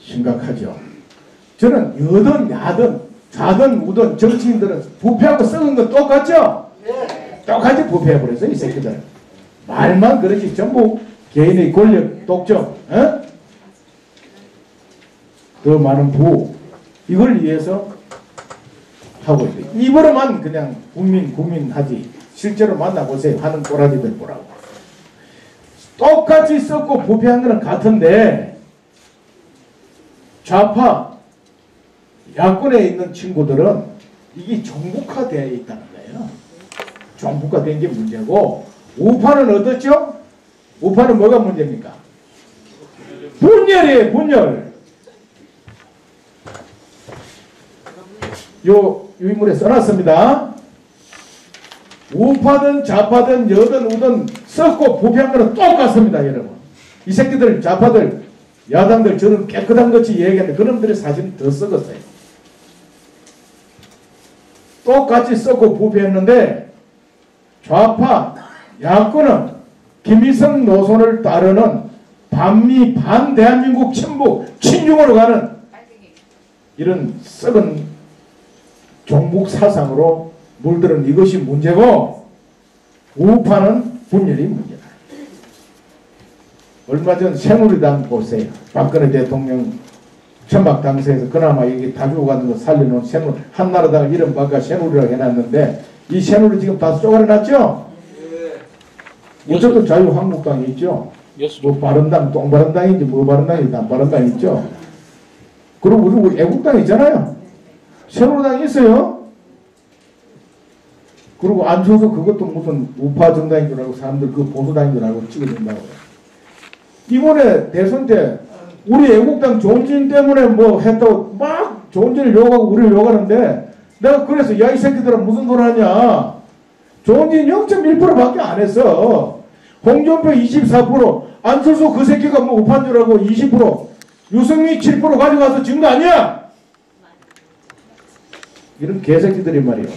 심각하죠. 저는 여든 야든 좌든 우든 정치인들은 부패하고 썩은 건 똑같죠? 똑같이 부패해버렸어요, 이 새끼들. 말만 그러지 전부 개인의 권력 독점, 더 많은 부 이걸 위해서 하고 있어요. 입으로만 그냥 국민 하지 실제로 만나보세요. 하는 꼬라지들 보라고. 똑같이 썩고 부패한 거는 같은데 좌파 야권에 있는 친구들은 이게 정북화되어 있다는 거예요. 정북화된 게 문제고 우파는 어떻죠? 우파는 뭐가 문제입니까? 분열이에요. 분열. 요 유인물에 써놨습니다. 우파든 좌파든 여든 우든 썩고 부패한 거는 똑같습니다, 여러분. 이 새끼들 좌파들 야당들 저는 깨끗한 것이 얘기하는데 그놈들이 사실은 더 썩었어요. 똑같이 썩고 부패했는데 좌파 야권은 김일성 노선을 따르는 반미 반대한민국 친북 친중으로 가는 이런 썩은 종북 사상으로 물들은 이것이 문제고 우파는 분열이 문제다. 얼마 전 새누리당 보세요. 박근혜 대통령 천막 당사에서 그나마 이게 다 죽어가는 거 살려놓은 새누리 한나라당 이름 바꿔 새누리라고 해놨는데 이 새누리 지금 다 쪼가려놨죠? 어쨌든 자유한국당이 있죠? 뭐 바른당 똥바른당인지 뭐 바른당인지 남바른당 있죠? 그리고 우리 애국당 있잖아요. 새누리당이 있어요. 그리고 안철수 그것도 무슨 우파 정당인 줄 알고 사람들 그 보수당인 줄 알고 찍어준다고. 이번에 대선 때 우리 애국당 조은진 때문에 뭐 했다고 막 조은진을 욕하고 우리를 욕하는데 내가 그래서 야 이 새끼들은 무슨 소리 하냐. 조은진 0.1%밖에 안 했어. 홍준표 24%, 안철수 그 새끼가 뭐 우파인 줄 알고 20%, 유승민 7% 가져가서 진 거 아니야? 이런 개새끼들이 말이에요.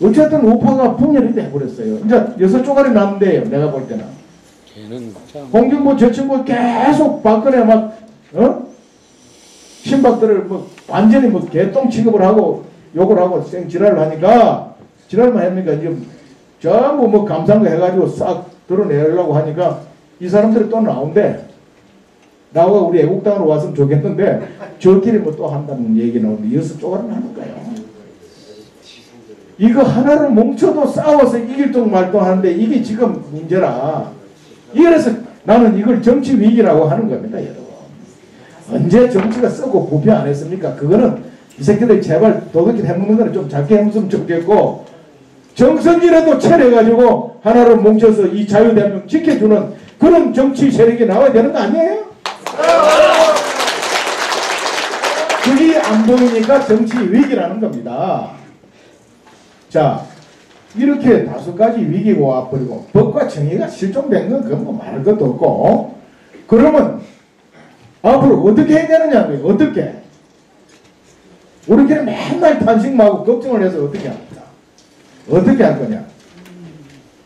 어쨌든 우파가 분열이 돼버렸어요. 이제 6쪼가리 났는데요. 내가 볼 때는. 홍준표 저 친구 계속 박근혜 막 신박들을 뭐 완전히 뭐 개똥 취급을 하고 욕을 하고 생지랄을 하니까 지랄만 합니까? 지금 전부 뭐 감사한 거 해가지고 싹 드러내려고 하니까 이 사람들이 또 나온대. 나와 우리 애국당으로 왔으면 좋겠는데 저끼리 뭐 또 한다는 얘기 나오는데 이어서 쪼가리는 하는 거예요. 이거 하나로 뭉쳐도 싸워서 이길 동 말동 하는데 이게 지금 문제라. 이래서 나는 이걸 정치 위기라고 하는 겁니다, 여러분. 언제 정치가 썩고 부패 안 했습니까? 그거는 이 새끼들 제발 도둑질 해먹는 거는 좀 작게 해먹으면 좋겠고 정선이라도 차려가지고 하나로 뭉쳐서 이 자유대한민국 지켜주는 그런 정치 세력이 나와야 되는 거 아니에요? 그게 안 보이니까 정치 위기라는 겁니다. 자, 이렇게 5가지 위기가 와버리고 법과 정의가 실종된 건 그건 뭐 말할 것도 없고, 그러면 앞으로 어떻게 해야 되느냐고요. 어떻게? 우리끼리 맨날 탄식하고 걱정을 해서 어떻게 합니까? 어떻게 할 거냐?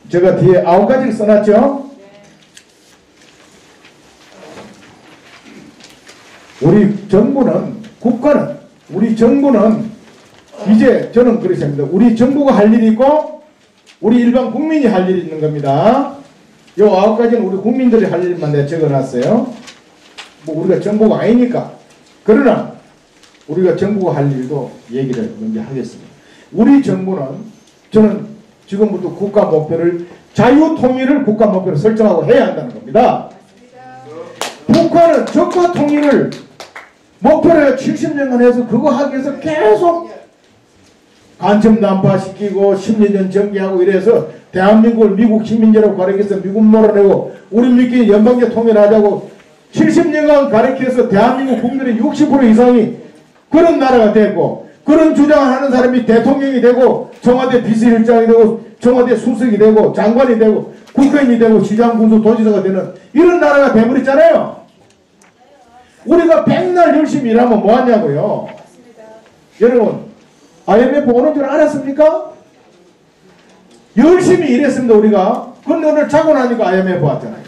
제가 뒤에 9가지를 써놨죠? 우리 정부는, 국가는, 우리 정부는 이제 저는 그렇게 생각합니다. 우리 정부가 할 일이 있고 우리 일반 국민이 할 일이 있는 겁니다. 요 9가지는 우리 국민들이 할 일만 내가 적어놨어요. 뭐 우리가 정부가 아니니까. 그러나 우리가 정부가 할 일도 얘기를 먼저 하겠습니다. 우리 정부는, 저는 지금부터 국가 목표를, 자유통일을 국가 목표로 설정하고 해야 한다는 겁니다. 북한은 적과 통일을 목표로 70년간 해서 그거 하기 위해서 계속 간첩 난파시키고 10년 전 정기하고 이래서 대한민국을 미국 식민지라고 가리켜서 미국 몰아내고 우리 미끼리 연방제 통일하자고 70년간 가리켜서 대한민국 국민의 60% 이상이 그런 나라가 됐고, 그런 주장을 하는 사람이 대통령이 되고 청와대 비서실장이 되고 청와대 수석이 되고 장관이 되고 국회의원이 되고 시장 군수 도지사가 되는 이런 나라가 돼버렸잖아요. 우리가 백날 열심히 일하면 뭐하냐고요. 여러분, IMF 오는 줄 알았습니까? 열심히 일했습니다 우리가. 근데 오늘 자고 나니까 IMF 왔잖아요.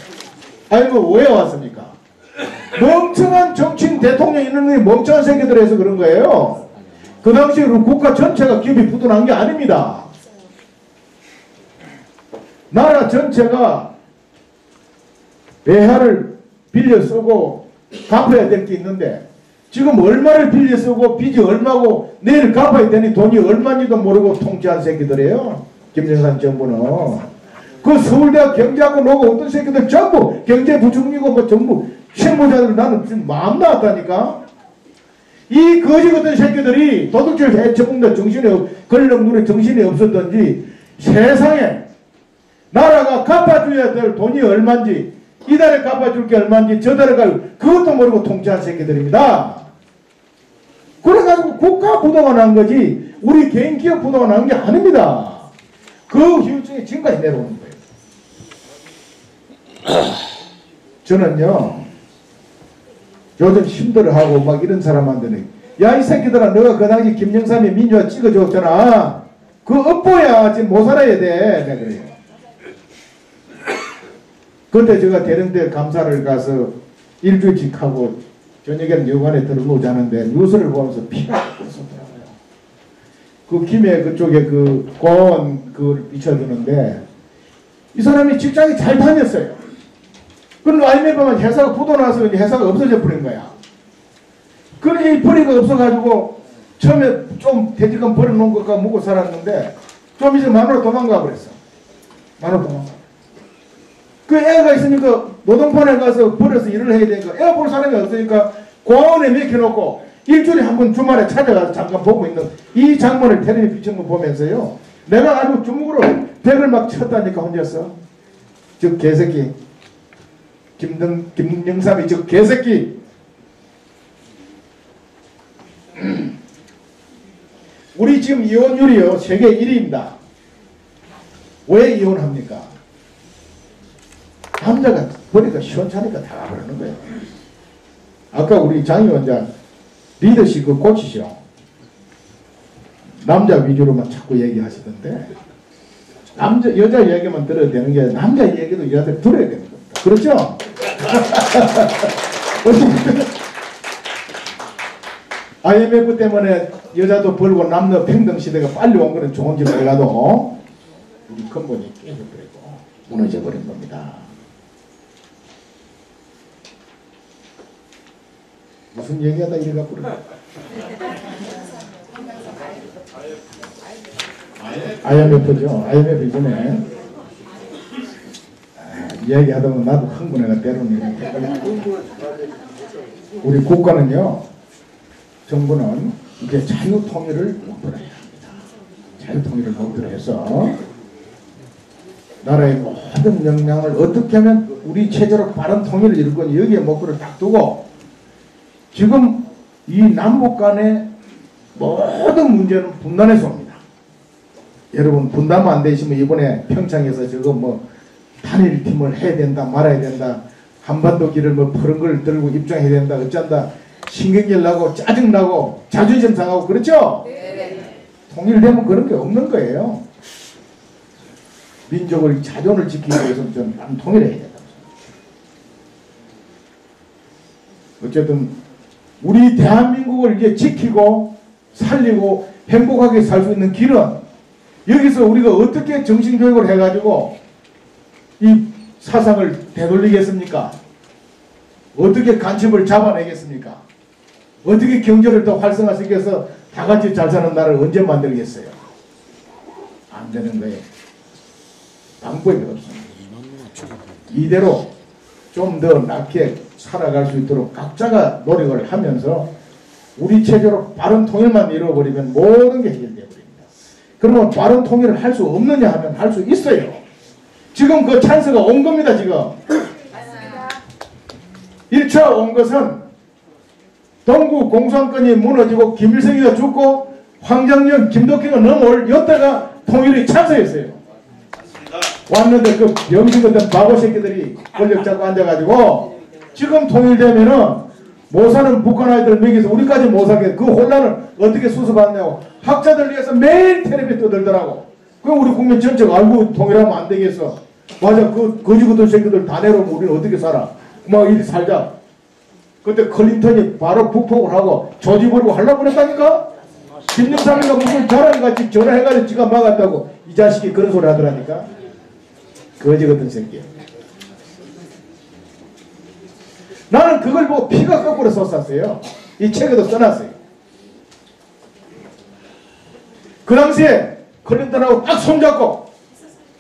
IMF 왜 왔습니까? 멍청한 정치인 대통령 있는 게 멍청한 새끼들 해서 그런 거예요. 그 당시 국가 전체가 기업이 부도난 게 아닙니다. 나라 전체가 외화를 빌려 쓰고 갚아야 될 게 있는데 지금 얼마를 빌려 쓰고 빚이 얼마고 내일 갚아야 되니 돈이 얼마인지도 모르고 통치한 새끼들이에요. 김정삼 정부는. 그 서울대학 경제학고 놓고 어떤 새끼들 전부 경제부총리고 뭐 전부 실무자들 나는 지금 마음 나왔다니까. 이 거지 같은 새끼들이 도둑질 해쳐먹는 권력 눈에 정신이 없었던지 세상에 나라가 갚아줘야 될 돈이 얼마인지, 이달에 갚아줄 게 얼마인지 저달에 갈 그것도 모르고 통치한 새끼들입니다. 그래가지고 국가 부도가 난 거지 우리 개인 기업 부도가 난 게 아닙니다. 그 후유증이 지금까지 내려오는 거예요. 저는요 요즘 힘들어하고 막 이런 사람한테는 야 이 새끼들아 너가 그 당시 김영삼이 민주화 찍어줬잖아. 그 업보야 지금 못 살아야 돼. 내가 그래요. 그때 제가 대령대 감사를 가서 일주일씩 하고 저녁에는 여관에 들어놓자는데 뉴스를 보면서 피가 쏟더라고요. 그 김해 그쪽에 그 고원 그걸 비춰주는데 이 사람이 직장이 잘 다녔어요. 그런데 IMF만 회사가 부도나서 회사가 없어져 버린 거야. 그러니까 이 벌이가 없어가지고 처음에 좀 퇴직금 벌어놓은 것과 먹고 살았는데 좀 이제 마누라 도망가 버렸어. 마누라 도망가. 그 애가 있으니까 노동판에 가서 벌어서 일을 해야 되니까 애가 볼 사람이 없으니까 공원에 맡겨놓고 일주일에 한 번 주말에 찾아가서 잠깐 보고 있는 이 장면을 텔레비 비춘 거 보면서요. 내가 아주 주먹으로 벽을 막 쳤다니까 혼자서. 저 개새끼. 김영삼이 저 개새끼. 우리 지금 이혼율이요 세계 1위입니다. 왜 이혼합니까? 남자가 보니까 시원찮으니까 다 가버리는 거예요. 아까 우리 장 위원장 리더십 그 고치시오. 남자 위주로만 자꾸 얘기하시던데 여자 얘기만 들어야 되는 게 남자 얘기도 여자들 들어야 되는 겁니다. 그렇죠? IMF 때문에 여자도 벌고 남녀 평등 시대가 빨리 온 거는 좋은지 몰라도 우리 근본이 깨져버리고 무너져버린 겁니다. 무슨 얘기하다 이래갖고 그래. IMF죠. IMF 이전에 이야기하다 보면 나도 흥분해가 때로는 우리 국가는요, 정부는 이제 자유통일을 목표로 해야 합니다. 자유통일을 목표로 해서 나라의 모든 역량을 어떻게 하면 우리 체제로 바른 통일을 이룰 건지 여기에 목표를 딱 두고 지금 이 남북 간의 모든 문제는 분단에서 옵니다. 여러분 분단만 안 되시면 이번에 평창에서 저거 뭐 단일팀을 해야 된다 말아야 된다 한반도 길을 뭐 푸른 걸 들고 입장해야 된다 어쩐다 신경질 나고 짜증 나고 자존심 상하고 그렇죠? 네. 통일되면 그런 게 없는 거예요. 민족을 자존을 지키기 위해서는 저는 반 통일해야 된다. 어쨌든 우리 대한민국을 이제 지키고 살리고 행복하게 살 수 있는 길은 여기서 우리가 어떻게 정신교육을 해가지고 이 사상을 되돌리겠습니까? 어떻게 간첩을 잡아내겠습니까? 어떻게 경제를 더 활성화시켜서 다 같이 잘 사는 나라를 언제 만들겠어요? 안 되는 거예요. 방법이 없습니다. 이대로 좀 더 낫게 살아갈 수 있도록 각자가 노력을 하면서 우리 체제로 바른 통일만 이루어버리면 모든 게 해결되어 버립니다. 그러면 바른 통일을 할 수 없느냐 하면 할 수 있어요. 지금 그 찬스가 온 겁니다. 지금 1차 온 것은 동구 공산권이 무너지고 김일성이가 죽고 황정영, 김덕희가 넘어올 이때가 통일의 찬스였어요. 왔는데 그 병신 같은 바보 새끼들이 권력 잡고 앉아가지고 지금 통일되면은 못 사는 북한 아이들 먹여서 우리까지 못 살게 그 혼란을 어떻게 수습하느냐고 학자들 위해서 매일 텔레비 떠들더라고. 그럼 우리 국민 전체가 알고 통일하면 안 되겠어. 맞아. 그 거지 같은 새끼들 다 내려오면 우리는 어떻게 살아. 막 이리 살자. 그때 클린턴이 바로 북폭을 하고 조지버리고 하려고 그랬다니까. 김영삼이가 무슨 자랑같이 전화해가지고 지가 막았다고 이 자식이 그런 소리 하더라니까. 거지 같은 새끼야. 나는 그걸 보고 피가 거꾸로 솟았어요. 이 책에도 써놨어요. 그 당시에 클린턴하고 딱 손잡고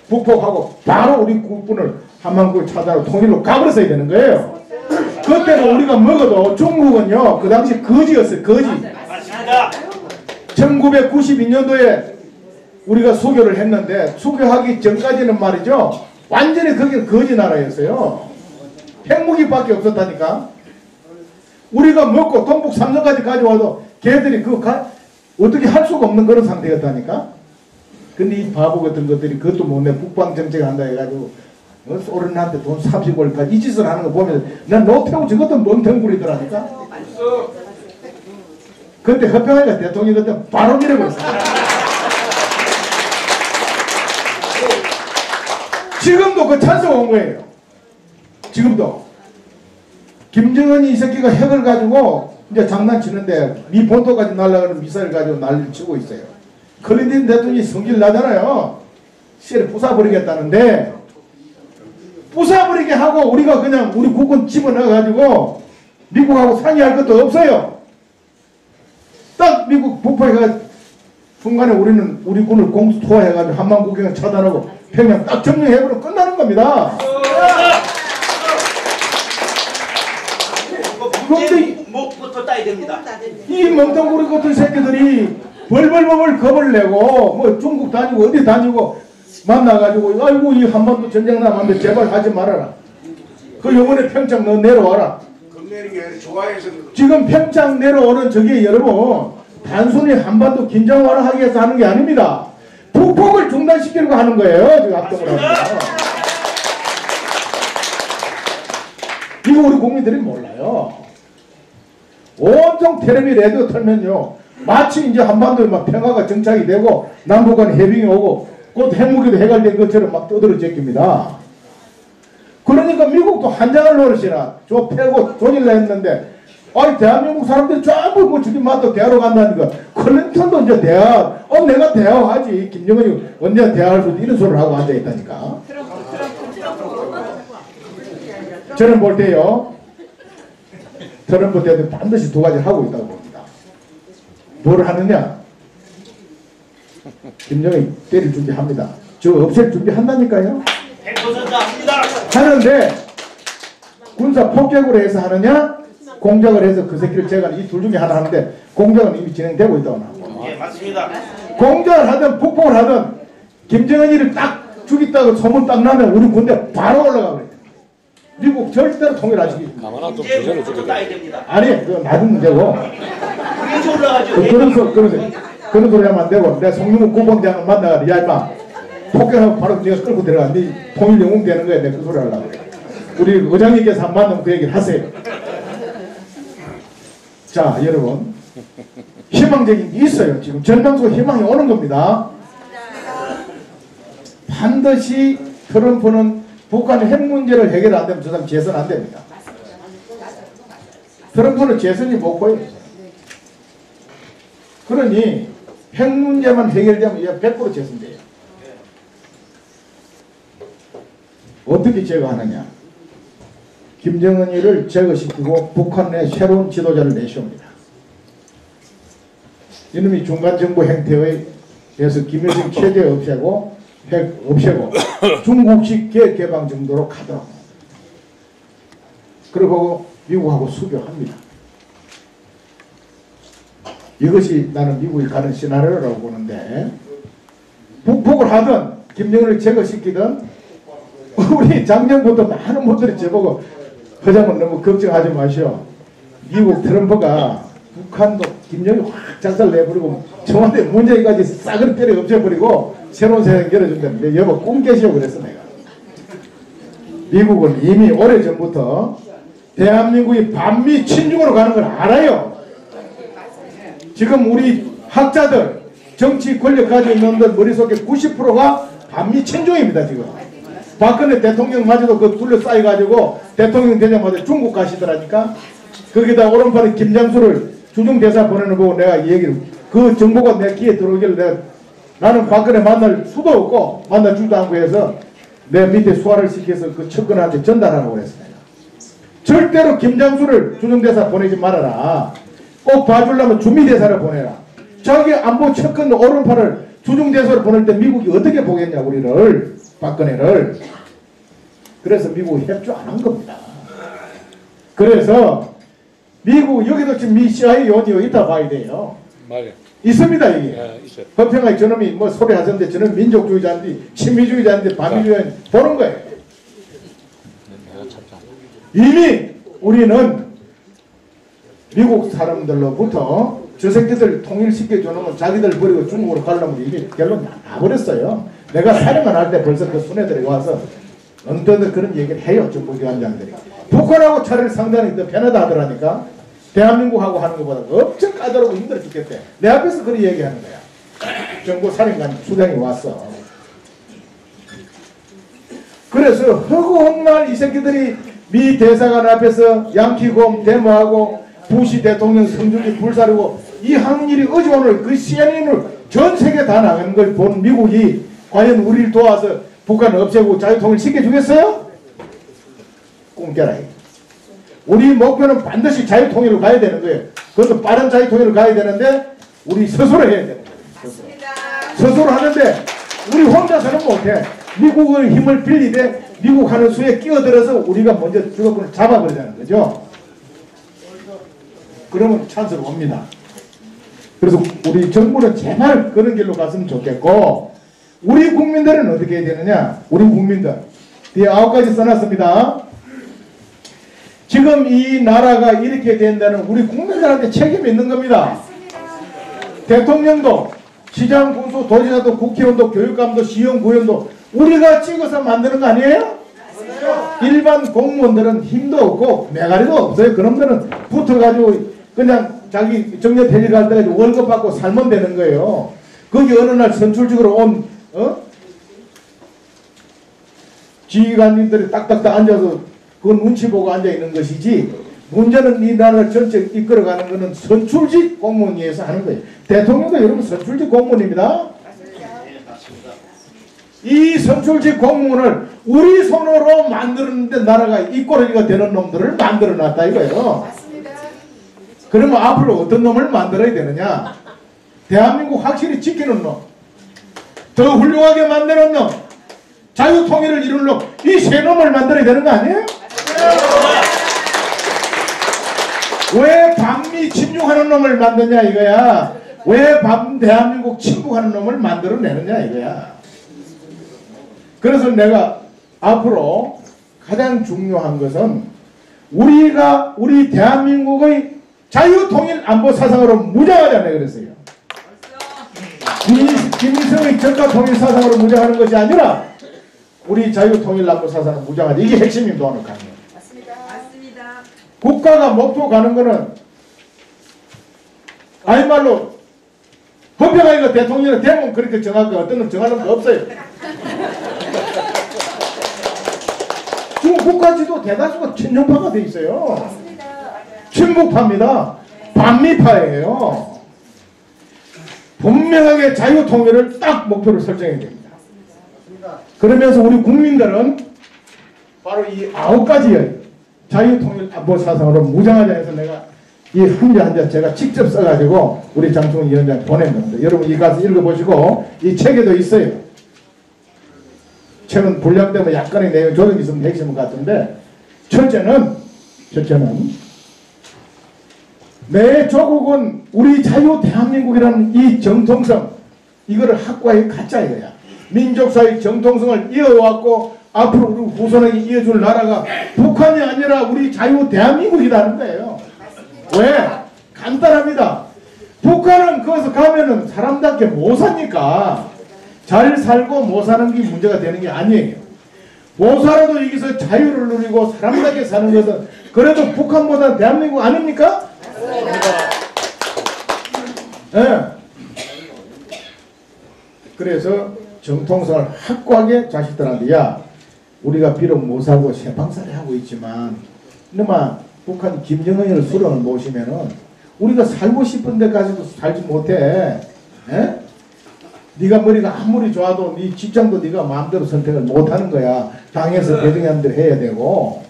북폭하고 바로 우리 국군을 한반도에 차단하고 통일로 가버렸어야 되는 거예요. 그때는 우리가 먹어도 중국은요 그 당시 거지였어요. 거지. 맞습니다. 1992년도에 우리가 수교를 했는데 수교하기 전까지는 말이죠 완전히 거기는 거지 나라였어요. 핵무기밖에 없었다니까. 우리가 먹고 동북 3선까지 가져와도 걔들이 어떻게 할 수가 없는 그런 상태였다니까. 근데 이 바보 같은 것들이 그것도 못내 국방정책 한다 해가지고 소련한테 돈 30원까지 이 짓을 하는 거 보면 난 노태우 저것도 멍텅구리더라니까. 그때 허평하니까 대통령이 그때 바로 밀어버렸어. 지금도 그 찬스가 온 거예요. 지금도 김정은이 이 새끼가 핵을 가지고 이제 장난치는데 미 본토까지 날아가는 미사일 가지고 난리를 치고 있어요. 클린턴 대통령이 성질 나잖아요. 씨를 부숴버리겠다는데 부숴버리게 하고 우리가 그냥 우리 국군 집어넣어가지고 미국하고 상의할 것도 없어요. 딱 미국 북파가 순간에 우리는 우리 군을 공투투하해가지고 한반구경을 차단하고 평양 딱 점령해버리면 끝나는 겁니다. 그런데 목부터 따야 됩니다. 이 멍텅구리 같은 새끼들이 벌벌벌 겁을 내고 뭐 중국 다니고 어디 다니고 만나가지고 아이고 이 한반도 전쟁 남았는데 제발 하지 말아라. 그 요번에 평창 너 내려와라. 지금 평창 내려오는 저게 여러분 단순히 한반도 긴장 완화하기 위해서 하는 게 아닙니다. 북폭을 중단시키려고 하는 거예요. 지금 합동을 합니다. 이거 우리 국민들이 몰라요. 온통 텔레비 라디오 틀면요 마치 이제 한반도에 막 평화가 정착이 되고 남북 간 해빙이 오고 곧 핵무기도 해결된 것처럼 막 떠들어 제낍니다. 그러니까 미국도 한장을 노릇이나 저 패고 조질라 했는데 아이 대한민국 사람들이 전부 뭐 주님 맞도 대하러 간다니까. 클린턴도 이제 대화 내가 대화하지. 김정은이 언제 대화할 수 있는 이런 소리를 하고 앉아있다니까. 저는 볼 때요 트럼프 대통령 반드시 두 가지를 하고 있다고 봅니다. 뭘 하느냐? 김정은이 때릴 준비합니다. 저 없앨 준비한다니까요. 100% 합니다. 하는데 군사 폭격으로 해서 하느냐 공작을 해서 그 새끼를 제가 이 둘 중에 하나 하는데 공작은 이미 진행되고 있다고 나옵니다. 예, 맞습니다. 공작을 하든 북폭을 하든 김정은이를 딱 죽였다고 소문 딱 나면 우리 군대 바로 올라가 버려요. 미국 절대로 통일하시기. 가만한 또 이제 부전을 목표도 주게 따야 됩니다. 아니 그건 낮은 문제고. 그래서 올라가죠. 그런 소리 하면 안 되고. 내가 송영무 국방장을 만나가지고 야 임마 폭격하고 바로 네가 끌고 들어가. 네 통일 영웅 되는 거야. 내가 그 소리 하려고. 우리 의장님께서 한 만나면 그 얘기를 하세요. 자 여러분 희망적인 게 있어요. 지금 전당 속에 희망이 오는 겁니다. 반드시 트럼프는 북한의 핵 문제를 해결 안 되면 저 사람 재선 안 됩니다. 트럼프는 재선이 못 보여요. 그러니 핵 문제만 해결되면 이제 100% 재선돼요. 어떻게 제거하느냐? 김정은이를 제거시키고 북한 내 새로운 지도자를 내세웁니다. 이놈이 중간정부 행태에 대해서 김일성 체제 없애고 핵 없애고 중국식 개방 정도로 가도록 그리고 미국하고 수교합니다. 이것이 나는 미국이 가는 시나리오라고 보는데 북폭을 하든 김정은을 제거시키든 우리 작년부터 많은 분들이 저보고 회장은 너무 걱정하지 마시오. 미국 트럼프가 북한도 김정은이 확 작살 내버리고 청와대 문재인까지 싸그리 때려 없애버리고 새로운 세상 열어준다는데 여보 꿈 깨시오 그랬어 내가. 미국은 이미 오래전부터 대한민국이 반미 친중으로 가는 걸 알아요. 지금 우리 학자들 정치 권력 가지고 있는 들 머릿속에 90%가 반미 친중입니다. 지금 박근혜 대통령마저도 그 둘러싸여가지고 대통령 되자마자 중국 가시더라니까. 거기다 오른팔에 김장수를 주중대사 보내는 거 보고 내가 이 얘기를 그 정보가 내 귀에 들어오길래 나는 박근혜 만날 수도 없고 만날 줄도 않고 해서 내 밑에 수화를 시켜서 그 측근한테 전달하라고 그랬어요. 절대로 김장수를 주중대사 보내지 말아라. 꼭 봐주려면 주미대사를 보내라. 자기 안보 측근 오른팔을 주중대사를 보낼 때 미국이 어떻게 보겠냐 우리를 박근혜를. 그래서 미국이 협조 안 한 겁니다. 그래서 미국 여기도 지금 미 CIA 요원이 있다 봐야 돼요. 맞아요. 있습니다 이게. 예, 있어요. 허평하게 저놈이 뭐 소리 하던데 저놈 민족주의자인데 친미주의자인데 반미주의자인데 보는 거예요. 내가 참자. 이미 우리는 미국 사람들로부터 저 새끼들 통일시켜주는 건 자기들 버리고 중국으로 가려면 이미 결론 나버렸어요. 내가 사령관 할 때 벌써 그 순애들이 와서 언뜻 그런 얘기를 해요. 정부기관장들이. 북한하고 차라리 상대하는 게 더 편하다 하더라니까. 대한민국하고 하는 것보다 엄청 까다롭고 힘들어 죽겠대. 내 앞에서 그런 얘기하는 거야. 정부 사령관 수장이 왔어. 그래서 허구한 날 이 새끼들이 미 대사관 앞에서 양키곰 데모하고 부시 대통령 성주기 불사르고 이 항일이 어제 오늘 그 CNN을 전 세계 다 나가는 걸 본 미국이 과연 우리를 도와서 북한을 없애고 자유통일 시켜주겠어요? 꿈깨라. 우리 목표는 반드시 자유통일로 가야 되는 거예요. 그것도 빠른 자유통일로 가야 되는데 우리 스스로 해야 되는 거예요. 스스로 하는데 우리 혼자서는 못해. 미국의 힘을 빌리되 미국 하는 수에 끼어들어서 우리가 먼저 주도권을 잡아버리자는 거죠. 그러면 찬스가 옵니다. 그래서 우리 정부는 제발 그런 길로 갔으면 좋겠고 우리 국민들은 어떻게 해야 되느냐. 우리 국민들 뒤에 9가지 써놨습니다. 지금 이 나라가 이렇게 된다는 우리 국민들한테 책임이 있는 겁니다. 대통령도 시장, 군수, 도지사도 국회의원도 교육감도 시의원구의원도 우리가 찍어서 만드는 거 아니에요? 일반 공무원들은 힘도 없고 매가리도 없어요. 그놈들은 붙어가지고 그냥 자기 정년 퇴직할 때 월급 받고 살면 되는 거예요. 거기 어느 날 선출직으로 온 지휘관님들이 딱딱딱 앉아서 그건 눈치 보고 앉아있는 것이지 문제는 이 나라를 전체 이끌어가는 것은 선출직 공무원에 의해서 하는 거예요. 대통령도 여러분 선출직 공무원입니다. 이 선출직 공무원을 우리 손으로 만들었는데 나라가 이꼬리가 되는 놈들을 만들어놨다 이거예요. 그러면 앞으로 어떤 놈을 만들어야 되느냐. 대한민국 확실히 지키는 놈, 더 훌륭하게 만드는 놈, 자유통일을 이루는 놈, 이 세 놈을 만들어야 되는 거 아니에요? 왜 반미 침묵하는 놈을 만드냐 이거야. 왜 대한민국 침묵하는 놈을 만들어내느냐 이거야. 그래서 내가 앞으로 가장 중요한 것은 우리 대한민국의 자유통일안보사상으로 무장하자 내가 그랬어요. 김일성의 전가통일 사상으로 무장하는 것이 아니라 우리 자유통일안보사상으로 무장하자. 이게 핵심입니다. 오늘 강의. 맞습니다. 국가가 목표 가는 거는 아니 말로 헌병하니까 대통령은 대부분 그렇게 정하고 어떤 놈 정하는 거 없어요. 지금 국가지도 대다수가 친정파가 돼 있어요. 친북파입니다. 반미파예요. 분명하게 자유통일을 딱 목표를 설정해야 됩니다. 그러면서 우리 국민들은 바로 이 9가지의 자유통일안보사상으로 무장하자 해서 내가 이 한자 제가 직접 써가지고 우리 장충원 위원장 보낸 겁니다. 여러분 이 가서 읽어보시고 이 책에도 있어요. 책은 분량 때문에 약간의 내용 조정이 있으면 핵심인 것 같은데 첫째는 내 조국은 우리 자유 대한민국이라는 이 정통성 이거를 확고하게 갖자 이거야. 민족사의 정통성을 이어왔고 앞으로 우리 후손에게 이어줄 나라가 북한이 아니라 우리 자유 대한민국이라는 거예요. 왜? 간단합니다. 북한은 거기서 가면은 사람답게 못 사니까 잘 살고 못 사는 게 문제가 되는 게 아니에요. 못 살아도 여기서 자유를 누리고 사람답게 사는 것은 그래도 북한보다 대한민국 아닙니까? 네. 그래서 정통성을 확고하게 자식들한테 야 우리가 비록 못 살고 세방살이 하고 있지만 너마 북한 김정은을 수령을 모시면은 우리가 살고 싶은 데까지도 살지 못해. 에? 네가 머리가 아무리 좋아도 네 직장도 네가 마음대로 선택을 못하는 거야. 당에서 배정한 대로 해야 되고.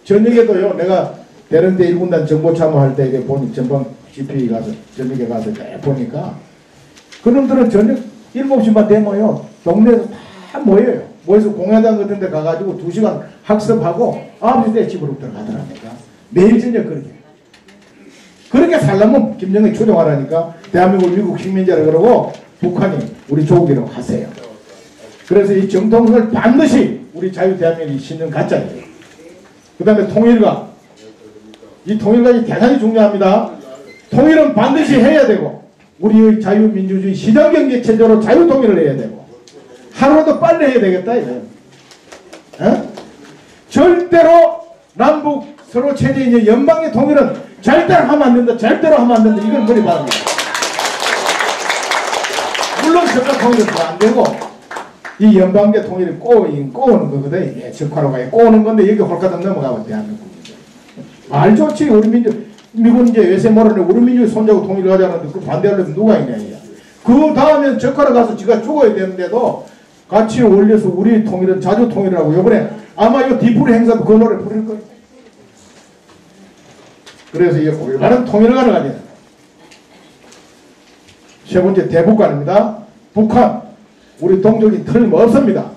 저녁에도요 내가 대련대 1군단 정보참모할 때 이게 보니 전방 GP 가서 저녁에 가서 보니까 그놈들은 저녁 7시만 되면요 동네에서 다 모여요. 모여서 공회장 같은 데 가가지고 2시간 학습하고 9시 때 집으로 들어가더랍니까. 매일 저녁 그렇게 살려면 김정은이 추종하라니까 대한민국 미국 식민지라 그러고 북한이 우리 조국이라고 하세요. 그래서 이 정통성을 반드시 우리 자유 대한민국이 신념 갖자예요. 그 다음에 통일과 이 통일과이 대단히 중요합니다. 통일은 반드시 해야 되고 우리의 자유민주주의 시장경제 체제로 자유통일을 해야 되고 하루라도 빨리 해야 되겠다 이거예요. 절대로 남북 서로 체제에 있는 연방의 통일은 절대로 하면 안 된다. 절대로 하면 안 된다. 이건 머리 바랍니다. 물론 적가 통일은 안 되고 이 연방계 통일이 꼬우는 거거든. 예, 적화로 가야 꼬우는 건데 여기 홀가닥 넘어가면 대한민국 말 좋지. 우리 미군 이제 외세 모르네 우리 민족이 손잡고 통일을 하자는데 그 반대하려면 누가 있냐 이게. 그 다음에 적화로 가서 지가 죽어야 되는데도 같이 올려서 우리 통일은 자주 통일이라고 요번에 아마 이 뒤풀이 행사도 그 노래 부를 거예요. 그래서 이게 올바른 통일을 가능하죠. 세 번째 대북관입니다. 북한 우리 동족이 틀림없습니다.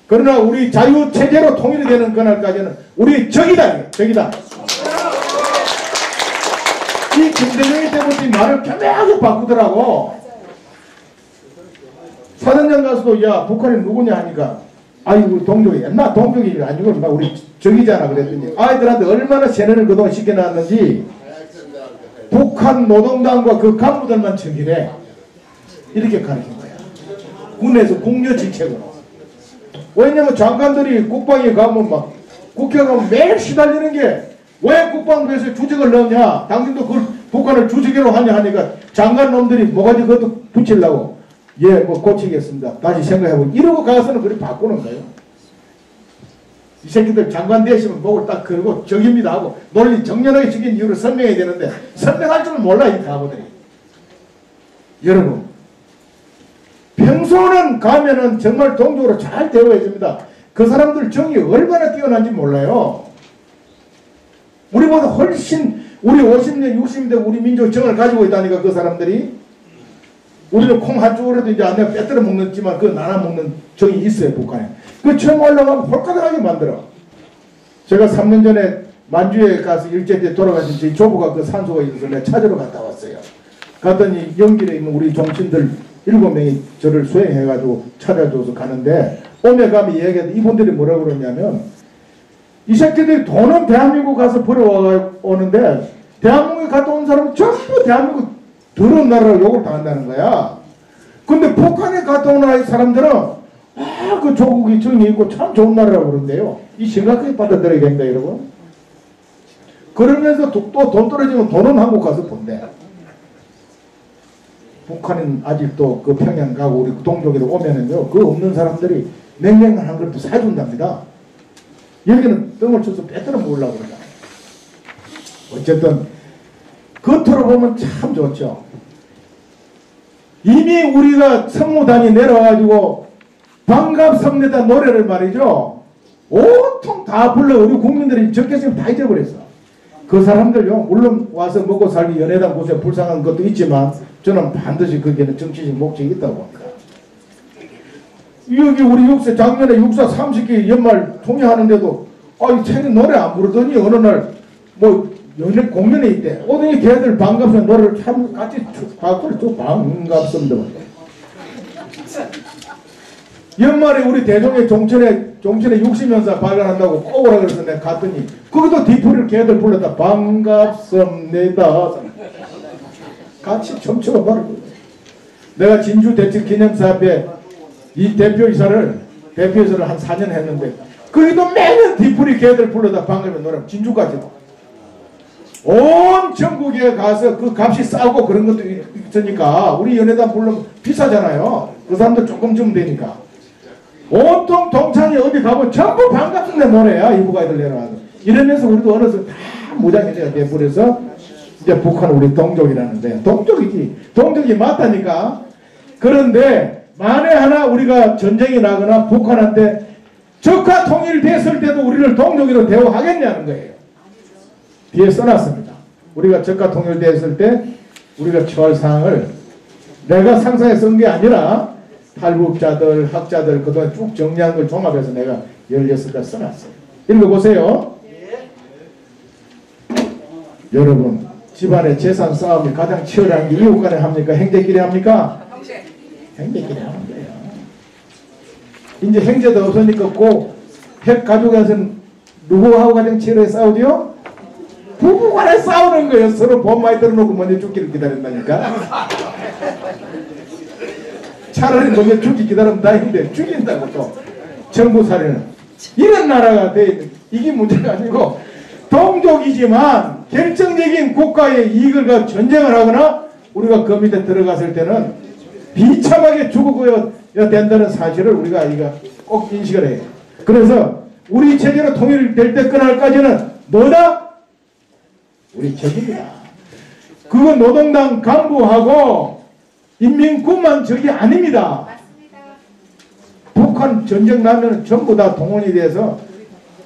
그러나 우리 자유체제로 통일이 되는 그날까지는 우리 적이다. 적이다. 이 김대중이 때부터 말을 교묘하게 바꾸더라고. 사전장 가서도 야 북한이 누구냐 하니까 아이 우리 동족이 옛날 동족이 아니고 우리 적이잖아 그랬더니 아이들한테 얼마나 세뇌를 그동안 시켜놨는지 북한 노동당과 그 간부들만 적이래. 이렇게 가르친 거야. 군에서 공여지책으로. 왜냐면 장관들이 국방에 가면 막 국회 가면 매일 시달리는 게 왜 국방부에서 주적을 넣냐 당신도 그걸 북한을 주적으로 하냐 하니까 장관 놈들이 뭐가지 그것도 붙이려고 예 뭐 고치겠습니다 다시 생각해보고 이러고 가서는 그렇게 바꾸는 거예요. 이 새끼들 장관 되시면 목을 딱 걸고 적입니다 하고 논리 정연하게 적인 이유를 설명해야 되는데 설명할 줄 몰라 이 바보들이. 여러분 평소는 가면은 정말 동족으로 잘 대우해 줍니다. 그 사람들 정이 얼마나 뛰어난지 몰라요. 우리보다 훨씬 우리 50년 60년 우리 민족 정을 가지고 있다니까 그 사람들이. 우리는 콩 한 쪽으로도 이제 안내가 빼뜨려 먹는지만 그 나눠 먹는 정이 있어요 북한에. 그 처음 올라가면 홀가닥하게 만들어. 제가 3년 전에 만주에 가서 일제때 돌아가신 저희 조부가 그 산소가 있어서 내가 찾으러 갔다 왔어요. 갔더니 연길에 있는 우리 종친들 7명이 저를 수행해가지고 찾아줘서 가는데 오며 가면 얘기해도 이분들이 뭐라고 그러냐면 이 새끼들이 돈은 대한민국 가서 벌어오는데 대한민국에 갔다 온 사람은 전부 대한민국 더러운 나라로 욕을 당한다는 거야. 근데 북한에 갔다 온 사람들은 그 조국이 정이 있고 참 좋은 나라라고 그러는데요. 이 심각하게 받아들여야 된다 여러분. 그러면서 또 돈 떨어지면 돈은 한국 가서 본대. 북한은 아직도 그 평양 가고 우리 동족에도 오면은요 그 없는 사람들이 냉장고 한 그릇도 사준답니다. 여기는 똥을 쳐서 빼들어 먹으려고 그러잖아요. 어쨌든 겉으로 보면 참 좋죠. 이미 우리가 성무단이 내려와가지고 반갑습니다 노래를 말이죠. 온통 다 불러 우리 국민들이 적게씩 다 잊어버렸어. 그 사람들요 물론 와서 먹고 살기 연회당 곳에 불쌍한 것도 있지만 저는 반드시 거기에는 정치적 목적이 있다고 봅니다. 여기 우리 육사 작년에 육사 30개 연말 통회하는데도 이 책이 노래 안 부르더니 어느 날 뭐 연예 공연에 있대. 오더니 걔들 반갑습니다 노래를 참 같이 박수를 쭉 반갑습니다. 연말에 우리 대종의 종천에 60년사 발간한다고 꼭 오라 그래서 내가 갔더니 거기도 뒤풀이를 걔들 불렀다. 반갑습니다. 같이 춤추고 말고. 내가 진주 대책 기념사 앞에 이 대표이사를 한 4년 했는데 거기도 매년 뒤풀이 걔들 불러다 방금에 노래 진주까지도 온 전국에 가서 그 값이 싸고 그런 것도 있으니까 우리 연예단 불러면 비싸잖아요. 그 사람들 조금 주면 되니까 온통 동창이 어디 가면 전부 반갑습니다 노래야. 이부가 애들 내려와서 이러면서 우리도 어느새 다 무장해제가 돼버려서 이제 북한 우리 동족이라는데 동족이 맞다니까. 그런데 만에 하나 우리가 전쟁이 나거나 북한한테 적화 통일됐을 때도 우리를 동족으로 대우하겠냐는 거예요. 뒤에 써놨습니다. 우리가 적화 통일됐을 때 우리가 처할 사항을 내가 상상해 쓴 게 아니라 탈북자들, 학자들 그동안 쭉 정리한 걸 종합해서 내가 16가 써놨어요. 읽어보세요. 여러분 집안의 재산 싸움이 가장 치열한 게 이웃 간에 합니까? 형제끼리 합니까? 형제끼리 하는 거예요. 이제 형제도 없으니까 꼭 핵 가족에서는 누구하고 가장 치열하게 싸우지요? 부부간에 싸우는 거예요. 서로 본 많이 들어놓고 먼저 죽기를 기다린다니까. 차라리 먼저 죽기 기다리면 다행인데 죽인다고 또. 정부 사례는. 이런 나라가 돼 있는 이게 문제가 아니고 동족이지만 결정적인 국가의 이익을 가지고 전쟁을 하거나 우리가 그 밑에 들어갔을 때는 비참하게 죽어야 된다는 사실을 우리가 이거 꼭 인식을 해요. 그래서 우리 체제로 통일될 때까지는 뭐다? 우리 적입니다. 그건 노동당 간부하고 인민군만 적이 아닙니다. 북한 전쟁 나면 전부 다 동원이 돼서